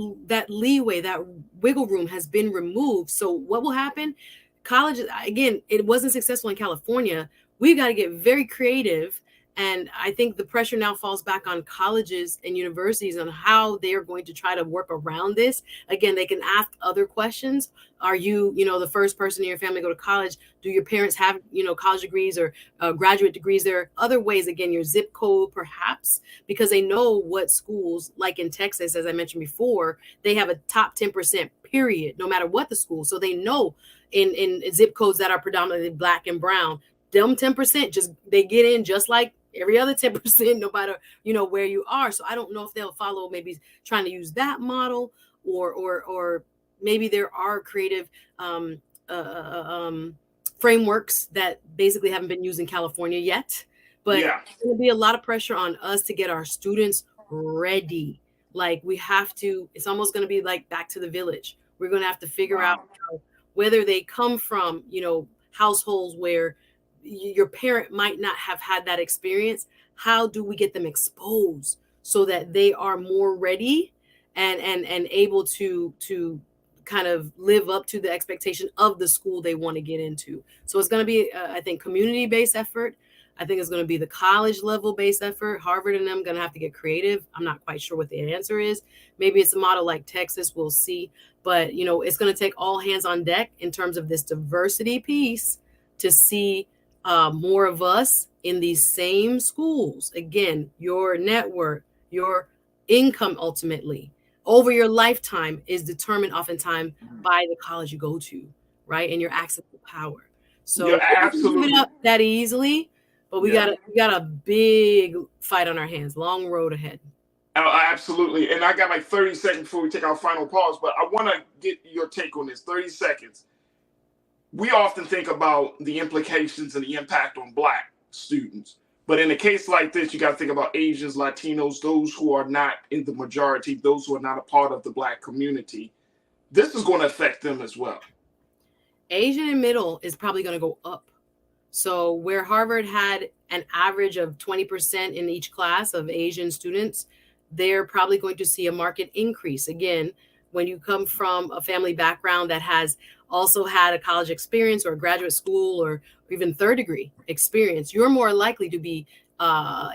leeway, that wiggle room has been removed. So what will happen? Colleges, again, it wasn't successful in California. We've got to get very creative And I think the pressure now falls back on colleges and universities on how they are going to try to work around this. Again, they can ask other questions. Are you, the first person in your family to go to college? Do your parents have, college degrees or graduate degrees? There are other ways, again, your zip code, perhaps, because they know what schools, like in Texas, as I mentioned before, they have a top 10% period, no matter what the school. So they know in zip codes that are predominantly Black and brown, them 10% just, they get in just like every other 10%, no matter, where you are. So I don't know if they'll follow, maybe trying to use that model, or maybe there are creative frameworks that basically haven't been used in California yet. But There's going to be a lot of pressure on us to get our students ready. Like we have to, it's almost going to be like back to the village. We're going to have to figure out whether they come from, households where your parent might not have had that experience. How do we get them exposed so that they are more ready and able to kind of live up to the expectation of the school they want to get into? So it's going to be, I think, community-based effort. I think it's going to be the college level based effort. Harvard and them going to have to get creative. I'm not quite sure what the answer is. Maybe it's a model like Texas. We'll see. But, it's going to take all hands on deck in terms of this diversity piece to see more of us in these same schools. Again, your network, your income ultimately over your lifetime is determined oftentimes by the college you go to, right? And your access to power. So absolutely give it up that easily, but we got a big fight on our hands, long road ahead. Absolutely. And I got like 30 seconds before we take our final pause, but I want to get your take on this. 30 seconds. We often think about the implications and the impact on Black students. But in a case like this, you got to think about Asians, Latinos, those who are not in the majority, those who are not a part of the Black community. This is going to affect them as well. Asian and middle is probably going to go up. So where Harvard had an average of 20% in each class of Asian students, they're probably going to see a market increase. Again, when you come from a family background that has also had a college experience or a graduate school or even third degree experience, you're more likely to be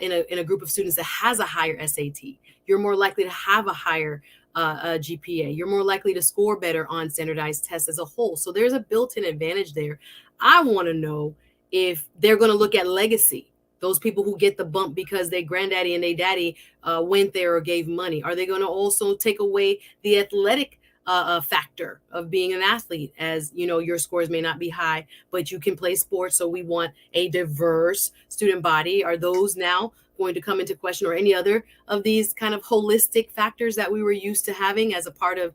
in a group of students that has a higher SAT. You're more likely to have a higher GPA. You're more likely to score better on standardized tests as a whole. So there's a built-in advantage there. I want to know if they're going to look at legacy. Those people who get the bump because their granddaddy and their daddy went there or gave money. Are they going to also take away the athletic factor of being an athlete? As your scores may not be high, but you can play sports. So we want a diverse student body. Are those now going to come into question, or any other of these kind of holistic factors that we were used to having as a part of,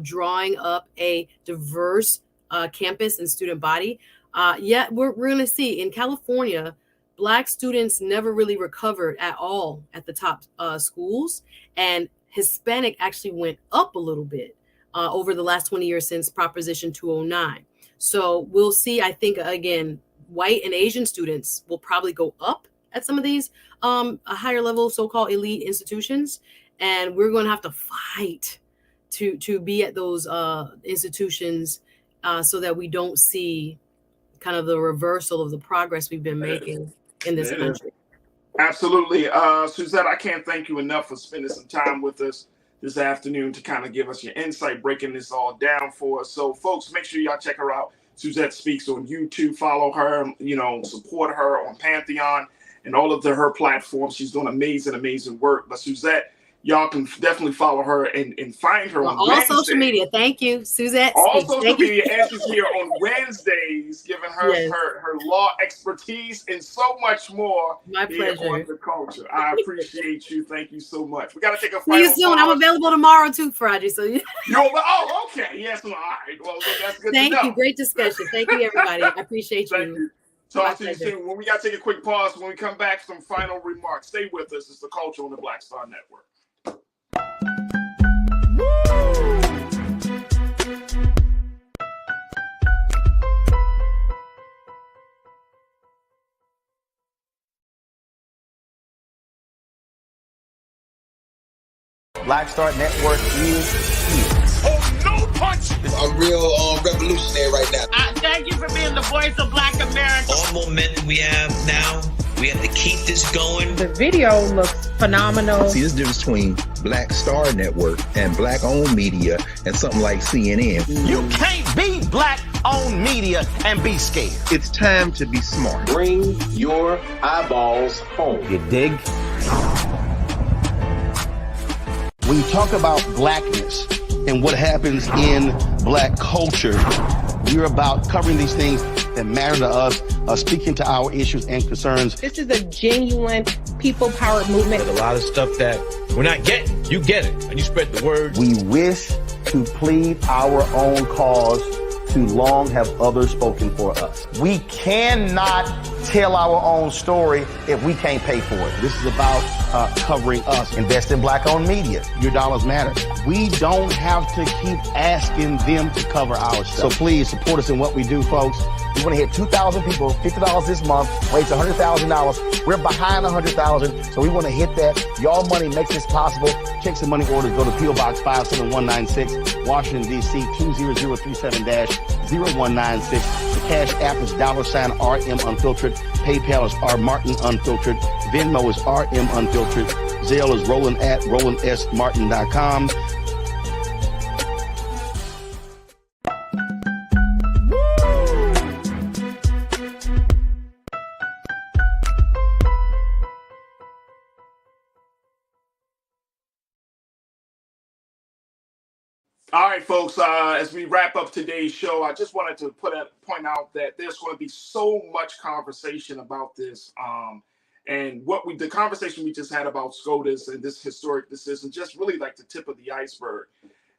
drawing up a diverse campus and student body? We're going to see in California, Black students never really recovered at all at the top schools, and Hispanic actually went up a little bit over the last 20 years since Proposition 209. So we'll see. I think, again, white and Asian students will probably go up at some of these a higher level so-called elite institutions, and we're going to have to fight to be at those institutions so that we don't see kind of the reversal of the progress we've been making in this country. Absolutely. Suzette, I can't thank you enough for spending some time with us this afternoon to kind of give us your insight, breaking this all down for us. So folks, make sure y'all check her out. Suzette Speaks on YouTube. Follow her, support her on Pantheon and all of her platforms. She's doing amazing work. But Suzette, y'all can definitely follow her and find her on all Wednesday. Social media. Thank you, Suzette. All social media, and she's here on Wednesdays, giving her her law expertise and so much more. My pleasure. On The Culture. I appreciate you. Thank you so much. We got to take a final See you soon. I'm available tomorrow too, Farajii. So okay. Yes. All right. Well, that's good. Thank to know. you. Great discussion. Thank you, everybody. I appreciate Thank you. Talk to you pleasure. soon. When we got to take a quick pause, when we come back, some final remarks. Stay with us. It's The Culture on the Black Star Network. Black Star Network is here. Oh, no punch! I'm real revolutionary right now. Thank you for being the voice of Black America. All momentum we have now, We have to keep this going. The video looks phenomenal. See, this difference between Black Star Network and Black-owned media and something like CNN. You can't be Black-owned media and be scared. It's time to be smart. Bring your eyeballs home. You dig? When you talk about blackness and what happens in Black culture, we're about covering these things that matter to us, speaking to our issues and concerns. This is a genuine people-powered movement. But a lot of stuff that we're not getting, you get it, and you spread the word. We wish to plead our own cause. Too long have others spoken for us. We cannot tell our own story if we can't pay for it. This is about covering us. Invest in Black-owned media. Your dollars matter. We don't have to keep asking them to cover our stuff. So please support us in what we do, folks. We want to hit 2,000 people, $50 this month, raise $100,000. We're behind 100,000, so we want to hit that. Y'all money makes this possible. Checks and money orders go to P.O. Box 57196, Washington, D.C. 20037-0196. The Cash App is $RM Unfiltered. PayPal is R Martin Unfiltered. Venmo is RM Unfiltered. Zelle is roland@rolandsmartin.com. All right, folks, as we wrap up today's show, I just wanted to point out that there's going to be so much conversation about this. And the conversation we just had about SCOTUS and this historic decision, just really like the tip of the iceberg.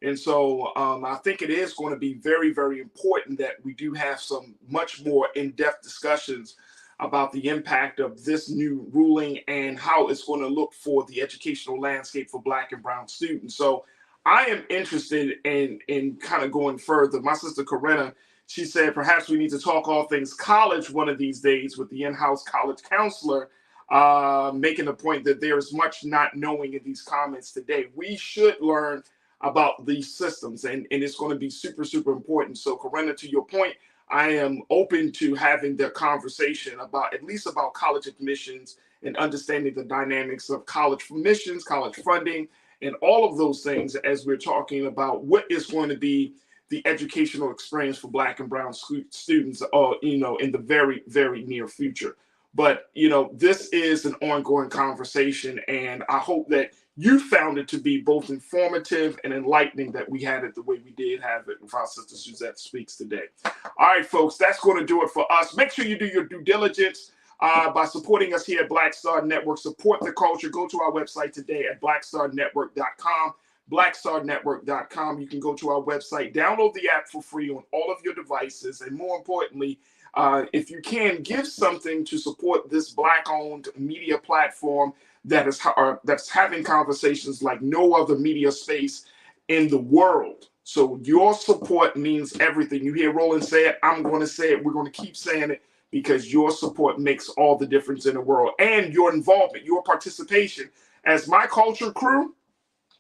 And so I think it is going to be very, very important that we do have some much more in-depth discussions about the impact of this new ruling and how it's going to look for the educational landscape for Black and brown students. So I am interested in kind of going further. My sister Corinna, she said perhaps we need to talk all things college one of these days with the in-house college counselor, making the point that there is much not knowing in these comments today. We should learn about these systems, and it's going to be super, super important. So Corinna, to your point, I am open to having the conversation about at least about college admissions and understanding the dynamics of college admissions, college funding, and all of those things as we're talking about what is going to be the educational experience for Black and brown students, in the very, very near future. But, this is an ongoing conversation, and I hope that you found it to be both informative and enlightening that we had it the way we did have it with our sister Suzette Speaks today. All right, folks, that's going to do it for us. Make sure you do your due diligence. By supporting us here at Black Star Network. Support the culture. Go to our website today at blackstarnetwork.com. blackstarnetwork.com. You can go to our website, download the app for free on all of your devices, and more importantly, if you can, give something to support this Black-owned media platform that's having conversations like no other media space in the world. So your support means everything. You hear Roland say it, I'm going to say it, we're going to keep saying it, because your support makes all the difference in the world, and your involvement, your participation. As my culture crew,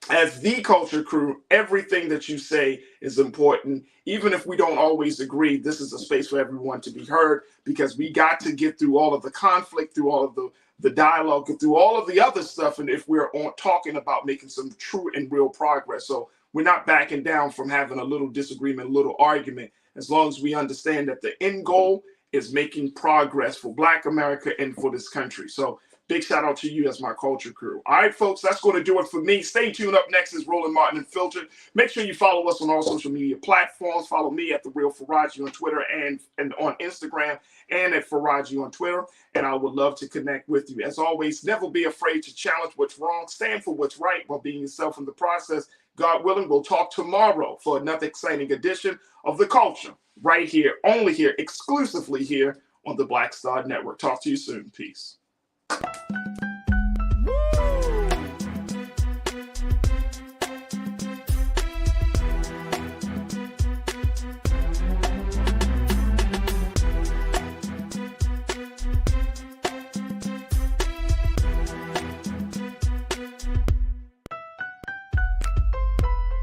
as the culture crew, everything that you say is important. Even if we don't always agree, this is a space for everyone to be heard, because we got to get through all of the conflict, through all of the dialogue, through all of the other stuff, and if we're talking about making some true and real progress. So we're not backing down from having a little disagreement, a little argument, as long as we understand that the end goal is making progress for Black America and for this country. So big shout out to you as my culture crew. All right, folks, that's going to do it for me. Stay tuned. Up next is Roland Martin Unfiltered. Make sure you follow us on all social media platforms. Follow me at The Real Farajii on Twitter and on Instagram, and at Farajii on Twitter. And I would love to connect with you. As always, never be afraid to challenge what's wrong. Stand for what's right while being yourself in the process. God willing, we'll talk tomorrow for another exciting edition of The Culture, right here, only here, exclusively here on the Black Star Network. Talk to you soon. Peace.